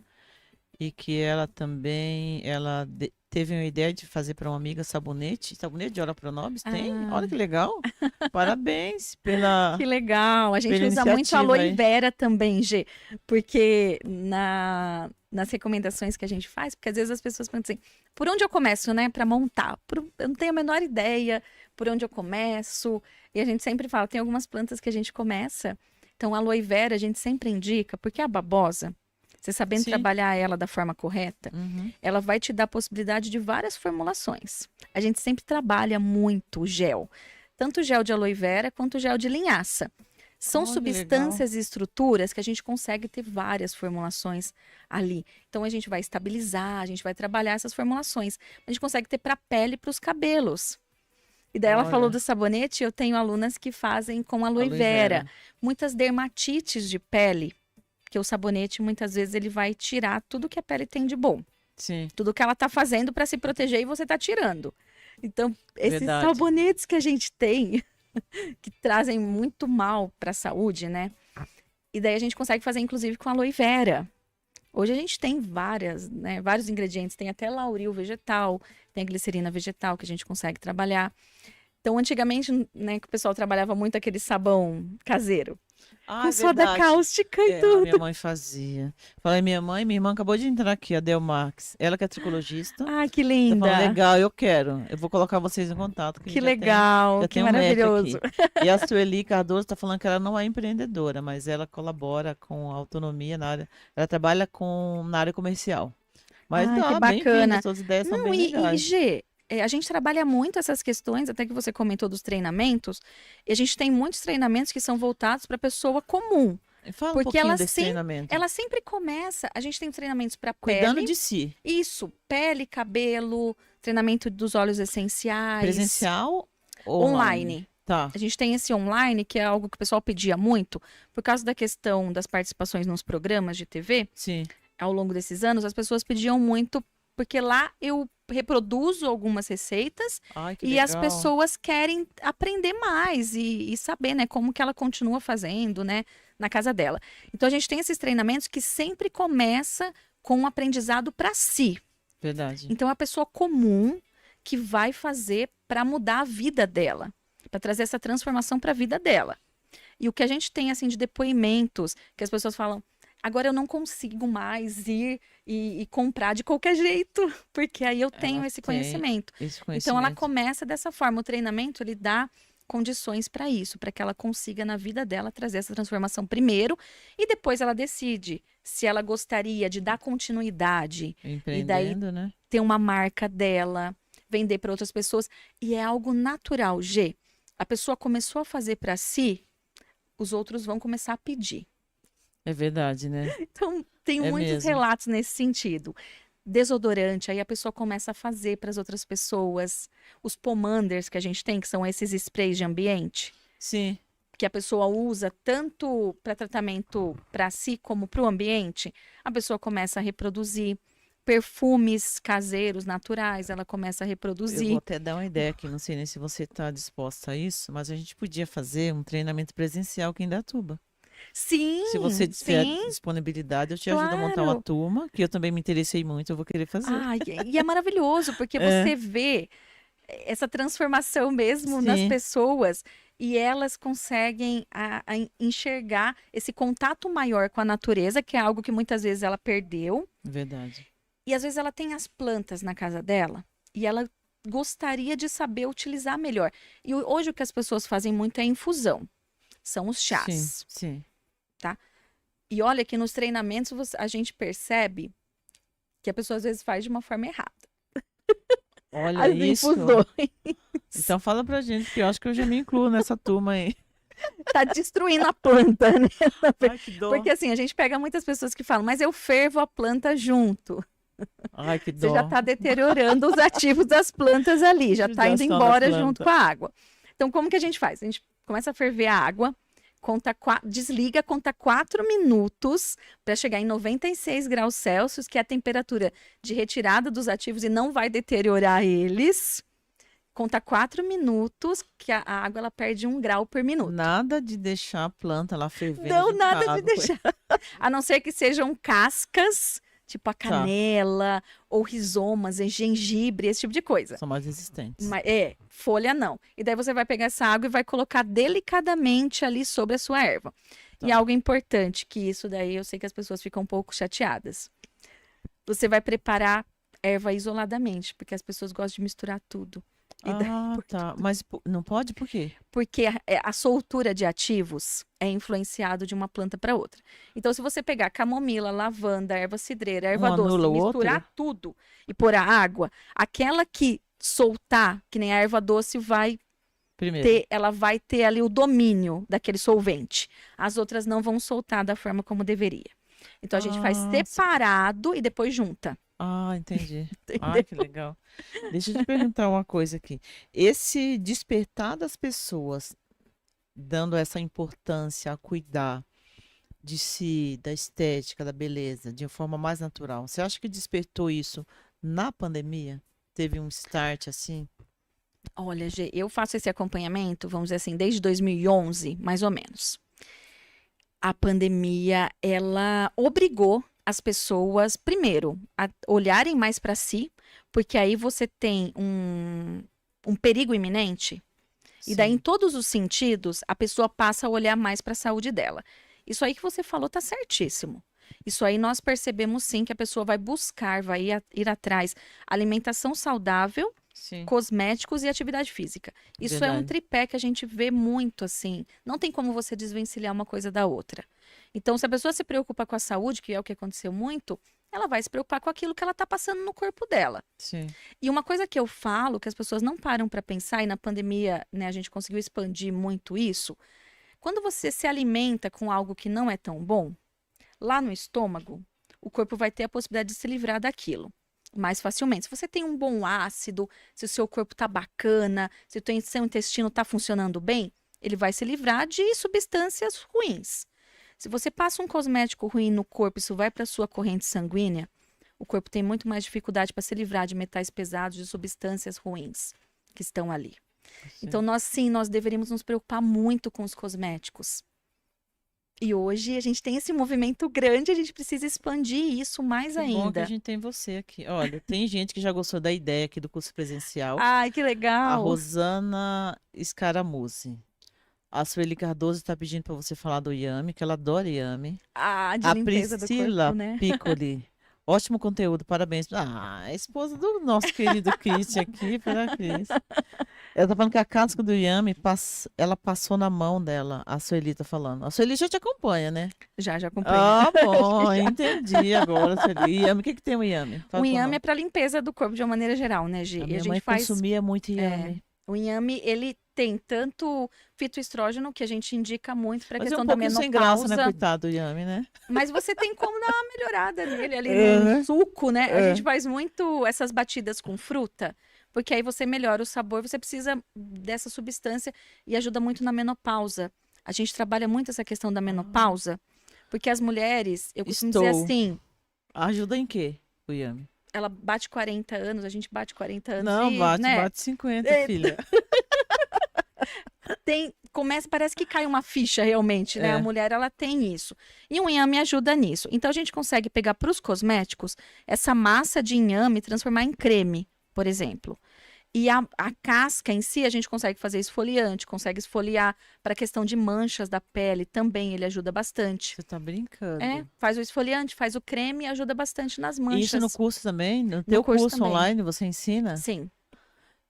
e que ela também, teve uma ideia de fazer para uma amiga sabonete de Oronobis, tem? Olha que legal. Parabéns pela...
Que legal. A gente
pela
usa muito
iniciativa
aloe
aí.
vera também, Gê, porque nas recomendações que a gente faz, porque às vezes as pessoas perguntam assim, por onde eu começo, né, para montar? Eu não tenho a menor ideia por onde eu começo. E a gente sempre fala, tem algumas plantas que a gente começa. Então, a aloe vera a gente sempre indica, porque a babosa, você sabendo
Sim.
trabalhar ela da forma correta,
Uhum.
ela vai te dar a possibilidade de várias formulações. A gente sempre trabalha muito gel, tanto gel de aloe vera quanto gel de linhaça. São
Olha,
substâncias e estruturas que a gente consegue ter várias formulações ali. Então a gente vai estabilizar, a gente vai trabalhar essas formulações. A gente consegue ter para a pele e para os cabelos. E daí ela falou
Olha.
do sabonete, eu tenho alunas que fazem com aloe vera. Muitas dermatites de pele, que o sabonete muitas vezes ele vai tirar tudo que a pele tem de bom.
Sim.
Tudo que ela tá fazendo para se proteger e você tá tirando. Então, esses
Verdade.
sabonetes que a gente tem, que trazem muito mal para a saúde, né? E daí a gente consegue fazer, inclusive, com aloe vera. Hoje a gente tem vários ingredientes. Tem até lauril vegetal, tem a glicerina vegetal que a gente consegue trabalhar. Então, antigamente, né, que o pessoal trabalhava muito aquele sabão caseiro.
Ah,
Com
é
soda
verdade.
cáustica e
A
tudo.
minha mãe fazia. Falei, minha irmã acabou de entrar aqui, a Delmax. Ela que é tricologista.
Ai, que
Tá
linda.
falando, legal, eu quero. Eu vou colocar vocês em contato.
Que
já tem-
legal,
já
que
tem um match
maravilhoso.
aqui. E a Sueli Cardoso está falando que ela não é empreendedora, mas ela colabora com a autonomia na área. Ela trabalha na área comercial. Mas
Ai,
tá,
que
bem-vinda,
bacana.
suas ideias são
Não,
bem
e
legais.
Gê, a gente trabalha muito essas questões, até que você comentou dos treinamentos, e a gente tem muitos treinamentos que são voltados para a pessoa comum.
Fala um
Porque
pouquinho
ela,
desse treinamento.
ela sempre começa, a gente tem treinamentos para
Cuidando
pele.
de si.
Isso, pele, cabelo, treinamento dos óleos essenciais.
Presencial ou
Online.
Tá.
A gente tem esse online, que é algo que o pessoal pedia muito, por causa da questão das participações nos programas de TV.
Sim.
Ao longo desses anos, as pessoas pediam muito, porque lá eu reproduzo algumas receitas
Ai, que
e as
legal.
pessoas querem aprender mais e saber, né, como que ela continua fazendo, né, na casa dela. Então a gente tem esses treinamentos que sempre começa com um aprendizado para si.
Verdade.
Então é a pessoa comum que vai fazer para mudar a vida dela, para trazer essa transformação para a vida dela. E o que a gente tem assim de depoimentos, que as pessoas falam, agora eu não consigo mais ir e comprar de qualquer jeito, porque aí eu tenho
Ela
esse
tem
conhecimento.
esse
Então ela
conhecimento.
começa dessa forma. O treinamento ele dá condições para isso, para que ela consiga na vida dela trazer essa transformação primeiro e depois ela decide se ela gostaria de dar continuidade e daí
Empreendendo, né?
ter uma marca dela, vender para outras pessoas e é algo natural, G. A pessoa começou a fazer para si, os outros vão começar a pedir.
É verdade, né?
Então, tem
É
muitos
mesmo.
relatos nesse sentido. Desodorante, aí a pessoa começa a fazer para as outras pessoas. Os pomanders que a gente tem, que são esses sprays de ambiente,
Sim.
que a pessoa usa tanto para tratamento para si como para o ambiente, a pessoa começa a reproduzir. Perfumes caseiros, naturais, ela começa a
Eu
reproduzir.
vou até dar uma ideia aqui, não sei nem se você está disposta a isso, mas a gente podia fazer um treinamento presencial aqui em Indaiatuba.
Sim,
Se você tiver
sim.
disponibilidade, eu te ajudo a montar uma
Claro.
turma, que eu também me interessei muito, eu vou querer fazer.
Ai, e é maravilhoso, porque
É.
você vê essa transformação mesmo nas
Sim.
pessoas e elas conseguem a enxergar esse contato maior com a natureza, que é algo que muitas vezes ela perdeu.
Verdade.
E às vezes ela tem as plantas na casa dela e ela gostaria de saber utilizar melhor. E hoje o que as pessoas fazem muito é infusão. São os chás.
Sim.
E olha que nos treinamentos a gente percebe que a pessoa às vezes faz de uma forma errada.
Olha
As
isso.
infusões.
Então fala pra gente, que eu acho que eu já me incluo nessa turma aí.
Tá destruindo a planta, né?
Ai, que dó.
Porque assim, a gente pega muitas pessoas que falam, mas eu fervo a planta junto.
Ai, que
Você
dó.
já tá deteriorando os ativos das plantas ali, já tá indo
Judiação da
embora
planta.
junto com a água. Então, como que a gente faz? A gente começa a ferver a água, desliga, conta 4 minutos para chegar em 96 graus Celsius, que é a temperatura de retirada dos ativos e não vai deteriorar eles. Conta 4 minutos, que a água ela perde 1 grau por minuto.
Nada de deixar a planta lá fervendo.
Não,
junto com a
nada de
água.
deixar. A não ser que sejam cascas, tipo a
Tá.
canela, ou rizomas, e gengibre, esse tipo de coisa.
São mais resistentes.
Folha não. E daí você vai pegar essa água e vai colocar delicadamente ali sobre a sua erva.
Tá.
E algo importante, que isso daí eu sei que as pessoas ficam um pouco chateadas. Você vai preparar erva isoladamente, porque as pessoas gostam de misturar tudo. E daí-
Ah, tá. Mas não pode? Por quê?
Porque a soltura de ativos é influenciado de uma planta para outra. Então, se você pegar camomila, lavanda, erva cidreira, erva
Um
doce,
anula o
misturar
outro?
tudo e pôr a água, aquela que soltar, que nem a erva doce,
Primeiro.
ela vai ter ali o domínio daquele solvente. As outras não vão soltar da forma como deveria. Então, a gente faz
Ah,
separado e depois junta.
Ah, entendi. Ai, que legal. Deixa eu te perguntar uma coisa aqui. Esse despertar das pessoas, dando essa importância a cuidar de si, da estética, da beleza, de uma forma mais natural, você acha que despertou isso na pandemia? Teve um start assim?
Olha, Gê, eu faço esse acompanhamento, vamos dizer assim, desde 2011, mais ou menos. A pandemia, ela obrigou as pessoas, primeiro, a olharem mais para si, porque aí você tem um perigo iminente, e daí, em todos os sentidos, a pessoa passa a olhar mais para a saúde dela. Isso aí que você falou tá certíssimo. Isso aí nós percebemos sim que a pessoa vai buscar, vai ir atrás alimentação saudável,
Sim.
cosméticos e atividade física. Isso é um
Verdade.
tripé que a gente vê muito assim. Não tem como você desvencilhar uma coisa da outra. Então, se a pessoa se preocupa com a saúde, que é o que aconteceu muito, ela vai se preocupar com aquilo que ela está passando no corpo dela.
Sim.
E uma coisa que eu falo, que as pessoas não param para pensar, e na pandemia, né, a gente conseguiu expandir muito isso. Quando você se alimenta com algo que não é tão bom, lá no estômago, o corpo vai ter a possibilidade de se livrar daquilo mais facilmente. Se você tem um bom ácido, se o seu corpo tá bacana, se o seu intestino tá funcionando bem, ele vai se livrar de substâncias ruins. Se você passa um cosmético ruim no corpo, isso vai para sua corrente sanguínea, o corpo tem muito mais dificuldade para se livrar de metais pesados, de substâncias ruins que estão ali. Então, nós deveríamos nos preocupar muito com os cosméticos. E hoje a gente tem esse movimento grande, a gente precisa expandir isso mais
Que bom que
ainda.
a gente tem você aqui. Olha, tem gente que já gostou da ideia aqui do curso presencial.
Ai, que
A
legal!
Rosana Scaramuzzi. A Sueli Cardoso está pedindo para você falar do Yami, que ela adora Yami.
Ah, de
A
limpeza do
Priscila
corpo, né?
Piccoli. Ótimo conteúdo, parabéns. Ah, a esposa do nosso querido Christian aqui, para Cris. Ela tá falando que a casca do Yami, ela passou na mão dela, a Sueli tá falando. A Sueli já te acompanha, né?
Já acompanhei.
Ah, bom, entendi agora, Sueli. Yami, o que que tem o Yami? Fala
O
por
inhame
nós.
é para limpeza do corpo de uma maneira geral, né, Gi?
A
E
minha
a
mãe
gente faz
consumia muito Yami.
o inhame, ele tem tanto fitoestrógeno que a gente indica muito para a
Mas é
questão
um
da
pouquinho sem graça, né,
menopausa.
coitado do Yami, né?
Mas você tem como dar uma melhorada nele ali
É.
no suco, né? A
É.
gente faz muito essas batidas com fruta, porque aí você melhora o sabor, você precisa dessa substância e ajuda muito na menopausa. A gente trabalha muito essa questão da menopausa, porque as mulheres, eu costumo dizer
Estou.
assim,
Ajuda em quê, o Yami?
ela bate 40 anos, a gente bate 40 anos
Não,
e,
bate,
né,
bate 50,
É.
filha.
parece que cai uma ficha realmente, né?
É.
A mulher, ela tem isso. E o inhame ajuda nisso. Então, a gente consegue pegar para os cosméticos essa massa de inhame e transformar em creme, por exemplo. E a casca em si, a gente consegue fazer esfoliante, consegue esfoliar para questão de manchas da pele também, ele ajuda bastante.
Você tá brincando.
Faz o esfoliante, faz o creme e ajuda bastante nas
E
manchas.
isso no curso também? No teu
curso
curso
também.
online você ensina?
Sim.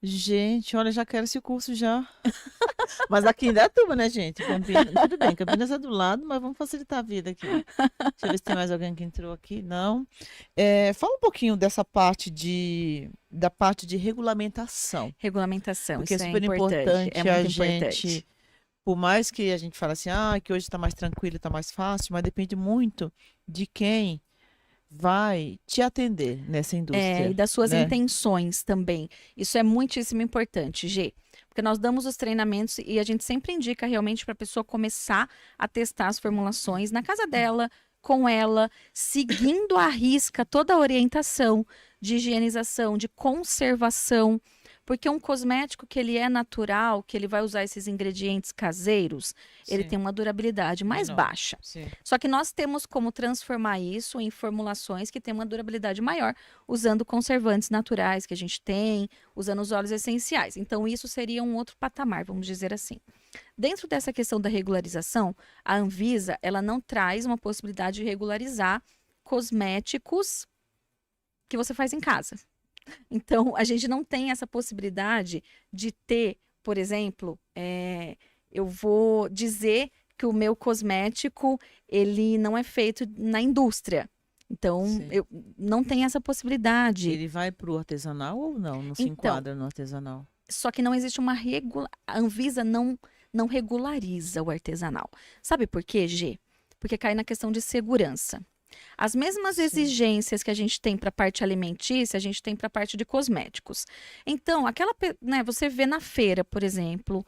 Gente, olha, já quero esse curso já. Mas aqui em Indaiatuba, né, gente? Tudo bem, Campinas é do lado, mas vamos facilitar a vida aqui. Deixa eu ver se tem mais alguém que entrou aqui. Não. Fala um pouquinho dessa parte da parte de regulamentação.
Regulamentação,
Porque
isso
é
é
super
importante. É
a
muito
gente,
importante.
por mais que a gente fale assim, que hoje está mais tranquilo, está mais fácil, mas depende muito de quem vai te atender nessa indústria.
E das suas
né?
intenções também. Isso é muitíssimo importante, Gê. Porque nós damos os treinamentos e a gente sempre indica realmente para a pessoa começar a testar as formulações na casa dela, com ela, seguindo à risca toda a orientação de higienização, de conservação. Porque um cosmético que ele é natural, que ele vai usar esses ingredientes caseiros, ele
Sim.
tem uma durabilidade mais
Menor.
baixa.
Sim.
Só que nós temos como transformar isso em formulações que têm uma durabilidade maior, usando conservantes naturais que a gente tem, usando os óleos essenciais. Então, isso seria um outro patamar, vamos dizer assim. Dentro dessa questão da regularização, a Anvisa, ela não traz uma possibilidade de regularizar cosméticos que você faz em casa. Então, a gente não tem essa possibilidade de ter, por exemplo, eu vou dizer que o meu cosmético, ele não é feito na indústria. Então,
Sim.
eu não tenho essa possibilidade.
Ele vai para o artesanal ou não? Não se
Então,
enquadra no artesanal?
Só que não existe uma a Anvisa não regulariza o artesanal. Sabe por quê, Gê? Porque cai na questão de segurança. As mesmas exigências que a gente tem para a parte alimentícia, a gente tem para a parte de cosméticos. Então, você vê na feira, por exemplo,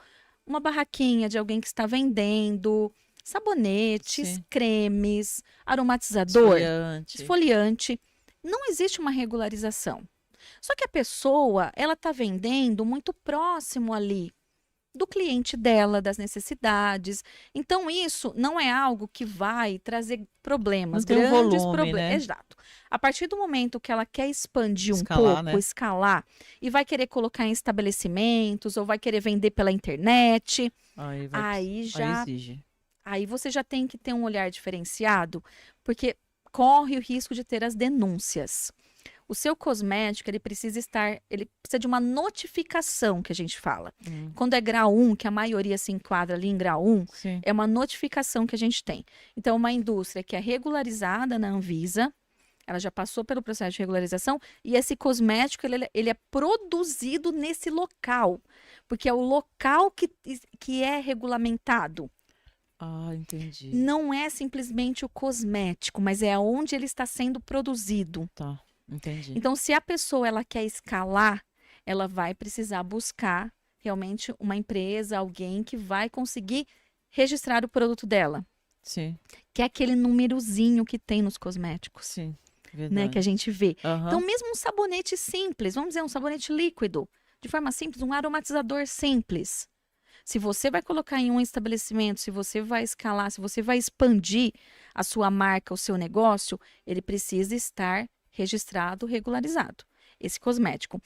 uma barraquinha de alguém que está vendendo sabonetes,
Sim.
cremes, aromatizador,
Esfoliante.
esfoliante. Não existe uma regularização. Só que a pessoa, ela está vendendo muito próximo ali do cliente dela, das necessidades. Então, isso não é algo que vai trazer problemas,
Não tem um
grandes
volume,
problemas.
né?
Exato. A partir do momento que ela quer expandir
Escalar,
um pouco,
né?
escalar, e vai querer colocar em estabelecimentos, ou vai querer vender pela internet, aí
exige.
aí você já tem que ter um olhar diferenciado, porque corre o risco de ter as denúncias. O seu cosmético, ele precisa de uma notificação, que a gente fala. Quando é grau 1, que a maioria se enquadra ali em grau 1,
Sim.
é uma notificação que a gente tem. Então, uma indústria que é regularizada na Anvisa, ela já passou pelo processo de regularização, e esse cosmético, ele é produzido nesse local, porque é o local que é regulamentado.
Entendi.
Não é simplesmente o cosmético, mas é onde ele está sendo produzido.
Tá, entendi.
Então, se a pessoa ela quer escalar, ela vai precisar buscar realmente uma empresa, alguém que vai conseguir registrar o produto dela.
Sim.
Que é aquele númerozinho que tem nos cosméticos.
Sim,
Né,
verdade.
que a gente vê.
Aham.
Então, mesmo um sabonete simples, vamos dizer, um sabonete líquido, de forma simples, um aromatizador simples. Se você vai colocar em um estabelecimento, se você vai escalar, se você vai expandir a sua marca, o seu negócio, ele precisa estar registrado, regularizado. Esse cosmético.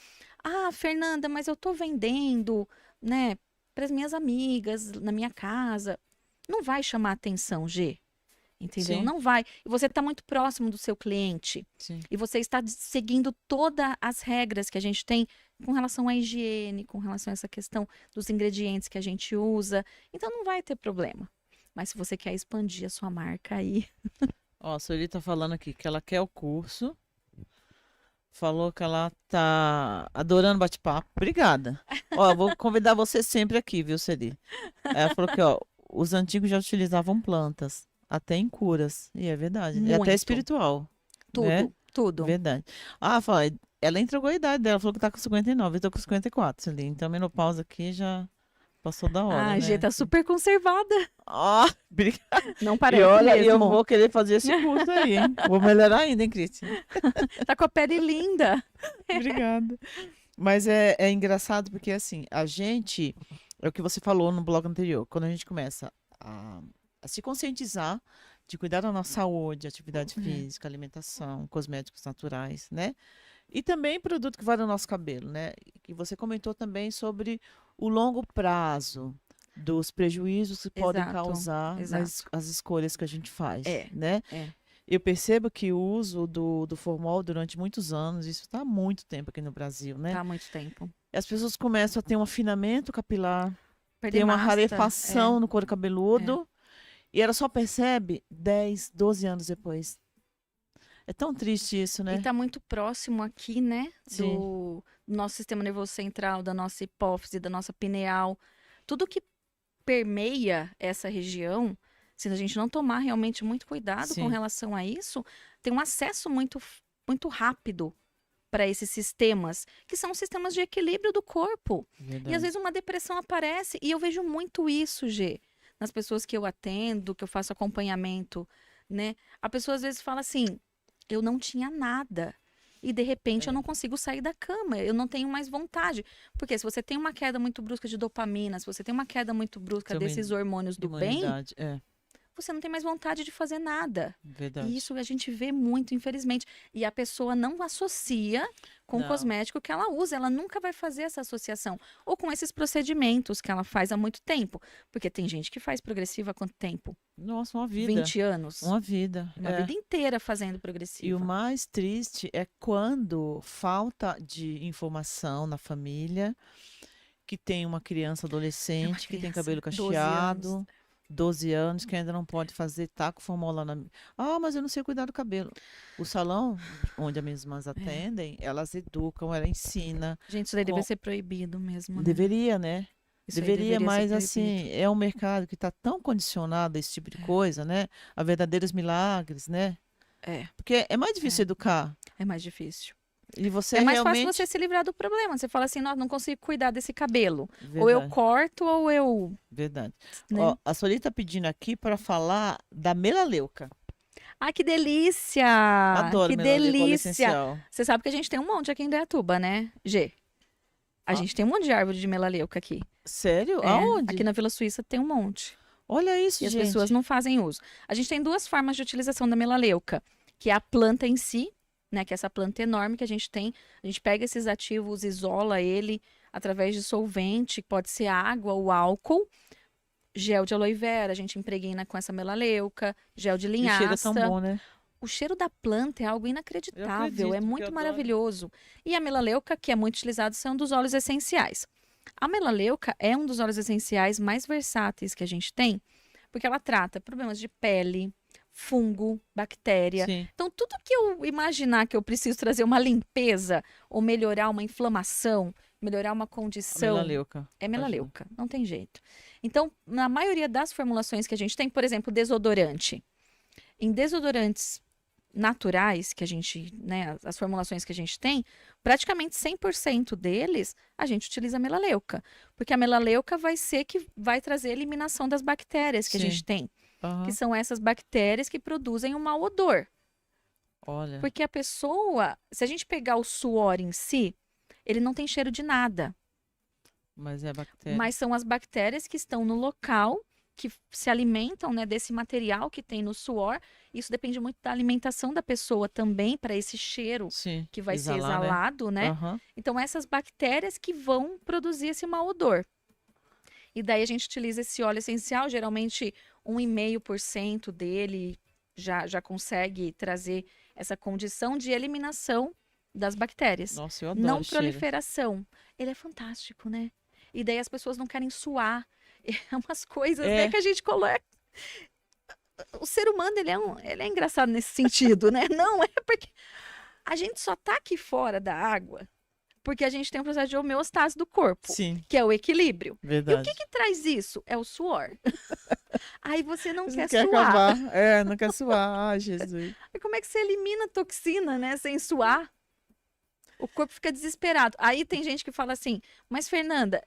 Fernanda, mas eu estou vendendo, né, para as minhas amigas, na minha casa. Não vai chamar atenção, G. Entendeu?
Sim.
Não vai. E você está muito próximo do seu cliente.
Sim.
E você está seguindo todas as regras que a gente tem com relação à higiene, com relação a essa questão dos ingredientes que a gente usa. Então, não vai ter problema. Mas se você quer expandir a sua marca aí...
Ó, a Sueli tá falando aqui que ela quer o curso. Falou que ela tá adorando bate-papo. Obrigada. Ó, vou convidar você sempre aqui, viu, Sueli? Ela falou que, ó, os antigos já utilizavam plantas, até em curas. E é verdade. E até
Muito.
espiritual.
Tudo,
né?
tudo.
Verdade. Fala, ela entregou a idade dela, falou que tá com 59, eu tô com 54, Sueli. Então, a menopausa aqui já passou da hora,
A
né?
G tá super conservada.
Obrigada.
Não
E
parece
olha, eu
mesmo.
vou querer fazer esse curso aí, hein? Vou melhorar ainda, hein, Cristian?
Tá com a pele linda.
Obrigada. Mas é engraçado porque, assim, a gente, é o que você falou no blog anterior, quando a gente começa a se conscientizar de cuidar da nossa saúde, atividade física, alimentação, cosméticos naturais, né? E também produto que vai no nosso cabelo, né? Que você comentou também sobre o longo prazo dos prejuízos que podem
Exato,
causar
exato.
as escolhas que a gente faz,
É,
né?
é.
Eu percebo que o uso do formol durante muitos anos, isso está há muito tempo aqui no Brasil, né?
Tá há muito tempo.
As pessoas começam a ter um afinamento capilar,
Perder
ter uma
masta,
rarefação no couro cabeludo, e ela só percebe 10, 12 anos depois. É tão triste isso, né?
E tá muito próximo aqui, né?
Sim.
Do nosso sistema nervoso central, da nossa hipófise, da nossa pineal. Tudo que permeia essa região, se a gente não tomar realmente muito cuidado com
Sim.
relação a isso, tem um acesso muito rápido para esses sistemas, que são sistemas de equilíbrio do corpo. E
Verdade.
às vezes uma depressão aparece, e eu vejo muito isso, Gê, nas pessoas que eu atendo, que eu faço acompanhamento, né? A pessoa às vezes fala assim, eu não tinha nada. E de repente eu não consigo sair da cama, eu não tenho mais vontade. Porque se você tem uma queda muito brusca de dopamina, se você tem uma queda muito brusca
Seu
desses hormônios do bem,
Imunidade,
você não tem mais vontade de fazer nada.
verdade.
E isso a gente vê muito, infelizmente. E a pessoa não associa com o
Não.
cosmético que ela usa. Ela nunca vai fazer essa associação. Ou com esses procedimentos que ela faz há muito tempo. Porque tem gente que faz progressiva há quanto tempo?
Nossa, uma vida.
20 anos.
Uma vida.
Uma
é.
vida inteira fazendo
E o
progressiva.
mais triste é quando falta de informação na família, que tem uma criança adolescente, que tem
criança,
cabelo
12
cacheado, 12 anos, que ainda não pode fazer, tá com formol lá na... Ah, mas eu não sei cuidar do cabelo. O salão onde as minhas irmãs atendem, elas educam, ela ensina.
Gente, isso daí
com-
deveria ser proibido mesmo, né?
Deveria, né?
Isso aí
Deveria,
ser
mas
proibido.
assim, é um mercado que está tão condicionado a esse tipo de coisa, né? A verdadeiros milagres, né?
É,
Porque é mais difícil educar.
é mais difícil.
E você
É mais
realmente...
fácil você se livrar do problema. Você fala assim, não consigo cuidar desse cabelo. Ou eu
Verdade,
corto, ou eu...
verdade.
né?
Ó, a Sueli tá pedindo aqui para falar da melaleuca.
Ai, que delícia!
Adoro
Que
melaleuca, óleo
delícia!
essencial.
Você sabe que a gente tem um monte aqui em Indaiatuba, né, G? A
Ah.
gente tem um monte de árvore de melaleuca aqui.
Sério?
É,
Aonde?
aqui na Vila Suíça tem um monte.
Olha isso,
E as
gente.
pessoas não fazem uso. A gente tem duas formas de utilização da melaleuca, que é a planta em si, né, que é essa planta enorme que a gente tem. A gente pega esses ativos, isola ele através de solvente, pode ser água ou álcool, gel de aloe vera, a gente impregna com essa melaleuca, gel de
E
linhaça.
cheira tão bom, né?
O cheiro da planta é algo inacreditável,
acredito,
é
porque eu
muito
adoro.
maravilhoso. E a melaleuca, que é muito utilizado, são dos óleos essenciais. A melaleuca é um dos óleos essenciais mais versáteis que a gente tem, porque ela trata problemas de pele, fungo, bactéria.
Sim.
Então, tudo que eu imaginar que eu preciso trazer uma limpeza ou melhorar uma inflamação, melhorar uma
A
condição,
melaleuca.
é melaleuca, não tem jeito. Então, na maioria das formulações que a gente tem, por exemplo, desodorante. Em desodorantes naturais que a gente, né, as formulações que a gente tem, praticamente 100% deles a gente utiliza melaleuca, porque a melaleuca vai ser que vai trazer a eliminação das bactérias que a
Sim.
gente tem,
Aham.
que são essas bactérias que produzem um mau odor.
Olha.
Porque a pessoa, se a gente pegar o suor em si, ele não tem cheiro de nada.
Mas é bactéria.
Mas são as bactérias que estão no local, que se alimentam, né, desse material que tem no suor. Isso depende muito da alimentação da pessoa também, para esse cheiro
Sim.
que vai ser
exalar, né?
exalado, né?
Aham.
Então, essas bactérias que vão produzir esse mau odor. E daí a gente utiliza esse óleo essencial, geralmente 1,5% dele já consegue trazer essa condição de eliminação das bactérias.
Nossa, eu adoro
Não
o cheiro.
proliferação. Ele é fantástico, né? E daí as pessoas não querem suar. É umas coisas,
É.
né, que a gente coloca. O ser humano, ele é engraçado nesse sentido, né? Não é porque a gente só tá aqui fora da água porque a gente tem um processo de homeostase do corpo,
Sim,
que é o equilíbrio. E o
verdade.
que traz isso? É o suor. Aí você não
Você
quer
não quer
suar.
acabar. É, não quer suar. Ai, Jesus.
Aí como é que você elimina a toxina, né, sem suar? O corpo fica desesperado. Aí tem gente que fala assim, mas Fernanda,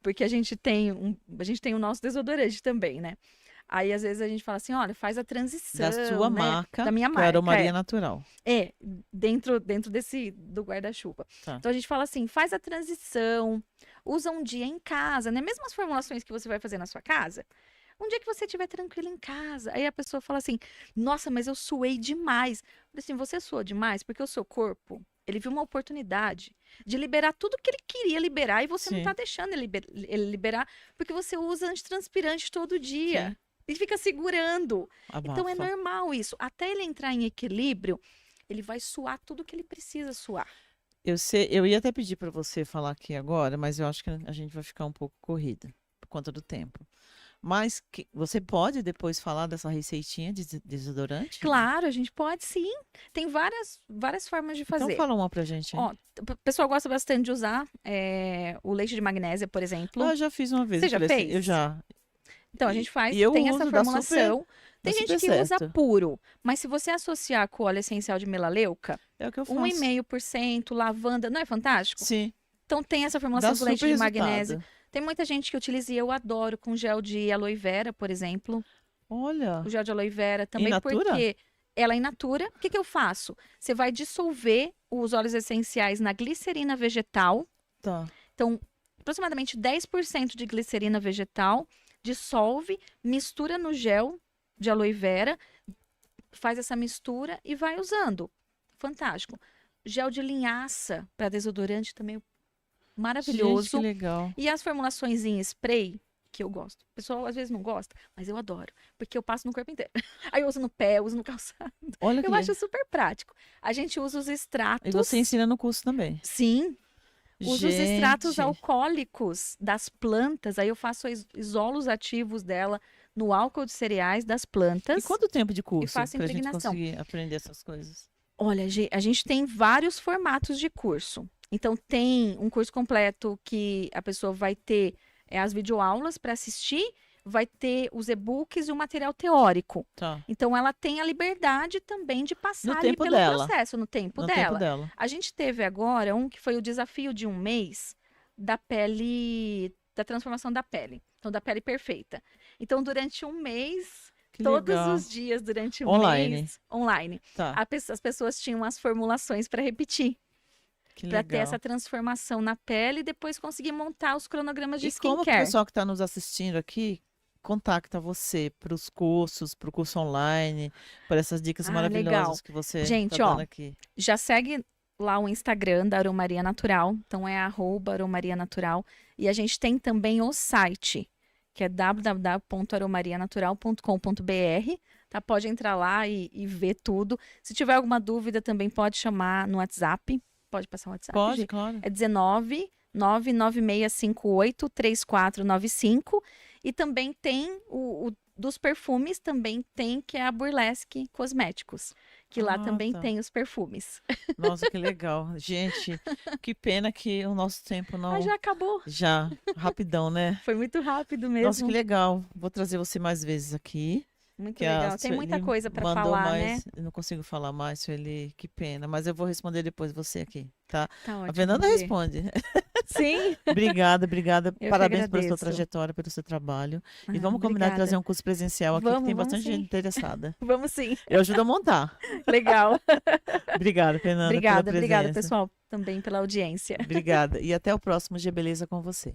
porque a gente tem o nosso desodorante também, né? Aí às vezes a gente fala assim, olha, faz a transição,
Da sua
né?
marca,
Da minha
que é
marca,
Aromaria Natural.
dentro do guarda-chuva.
Tá.
Então a gente fala assim, faz a transição, usa um dia em casa, né? Mesmo as formulações que você vai fazer na sua casa, um dia que você estiver tranquilo em casa. Aí a pessoa fala assim, nossa, mas eu suei demais. Eu falei assim, você suou demais porque o seu corpo Ele viu uma oportunidade de liberar tudo que ele queria liberar e você não
Sim.
tá deixando ele liberar porque você usa antitranspirante todo dia.
Sim.
E fica segurando. Então é
Abafa.
normal isso. Até ele entrar em equilíbrio, ele vai suar tudo que ele precisa suar.
Eu ia até pedir para você falar aqui agora, mas eu acho que a gente vai ficar um pouco corrida por conta do tempo. Mas você pode depois falar dessa receitinha de desodorante?
Claro, a gente pode sim. Tem várias formas de fazer.
Então fala uma pra gente aí.
Ó, o pessoal gosta bastante de usar o leite de magnésia, por exemplo.
Eu já fiz uma vez.
Você
eu
já
falei assim,
fez?
eu já.
Então, a gente faz,
e eu
tem essa
uso, dá
formulação. Tem
dá
gente
super
que usa
certo.
puro, mas se você associar com óleo essencial de melaleuca,
É o que eu faço.
1,5% lavanda, não é fantástico?
Sim,
Então tem essa formulação
dá
com leite
super
de magnésio.
resultado.
Tem muita gente que utiliza e eu adoro com gel de aloe vera, por exemplo.
Olha,
O gel de aloe vera também
natura?
porque ela é in natura. O que que eu faço? Você vai dissolver os óleos essenciais na glicerina vegetal.
tá.
Então, aproximadamente 10% de glicerina vegetal, dissolve, mistura no gel de aloe vera, faz essa mistura e vai usando. Fantástico. Gel de linhaça para desodorante também maravilhoso.
Gente, que legal.
E as formulações em spray, que eu gosto. O pessoal às vezes não gosta, mas eu adoro, porque eu passo no corpo inteiro. Aí eu uso no pé, eu uso no calçado.
Olha que
Eu acho super prático. A gente usa os
E
extratos.
você ensina no curso também.
Sim, uso os extratos
Gente,
alcoólicos das plantas, aí eu faço isolos ativos dela no álcool de cereais das plantas.
E quanto tempo de curso
faço
pra gente
impregnação.
conseguir aprender essas coisas?
Olha, a gente tem vários formatos de curso. Então, tem um curso completo que a pessoa vai ter as videoaulas para assistir, vai ter os e-books e o material teórico.
Tá.
Então, ela tem a liberdade também de passar
No
ali
tempo
pelo
dela.
processo, no tempo
No
dela.
tempo dela.
A gente teve agora um que foi o desafio de 1 mês da pele, da transformação da pele. Então, da pele perfeita. Então, durante 1 mês,
Que
todos
legal.
os dias, durante um
Online.
mês, online,
Tá.
as pessoas tinham as formulações para repetir.
Que
Para ter
legal.
essa transformação na pele e depois conseguir montar os cronogramas de
E como que o
skincare.
pessoal que está nos assistindo aqui contacta você para os cursos, para o curso online, por essas dicas maravilhosas
legal.
que você
Gente,
tá
ó,
dando aqui?
Já segue lá o Instagram da Aromaria Natural, então é @Aromaria Natural. E a gente tem também o site, que é www.aromarianatural.com.br, tá? Pode entrar lá e ver tudo. Se tiver alguma dúvida, também pode chamar no WhatsApp. Pode passar o WhatsApp?
Pode,
Gi?
claro.
É 19 99658 3495. E também tem o dos perfumes, também tem, que é a Burlesque Cosméticos, que lá
Ah,
também
tá.
tem os perfumes.
Nossa, que legal. Gente, que pena que o nosso tempo não.
Ah, já acabou.
Já, rapidão, né?
Foi muito rápido
Nossa, que
mesmo.
legal. Vou trazer você mais vezes aqui.
Muito
Que a
legal. Tem muita
Sueli
coisa para
mandou
falar,
mais.
né?
Eu não consigo falar mais, Sueli. Que pena. Mas eu vou responder depois você aqui, tá?
Tá
A
ótimo.
Fernanda
Gi.
responde.
Sim.
Obrigada.
que
Parabéns pela sua
agradeço.
trajetória, pelo seu trabalho. E
Ah,
vamos combinar de
obrigada.
trazer um curso presencial aqui, que
Vamos,
tem
vamos
bastante gente
sim.
interessada.
Vamos sim.
Eu ajudo a montar.
Legal.
Obrigada, Fernanda,
Obrigada,
pela
obrigada,
presença.
pessoal, também pela audiência.
Obrigada. E até o próximo G Beleza com você.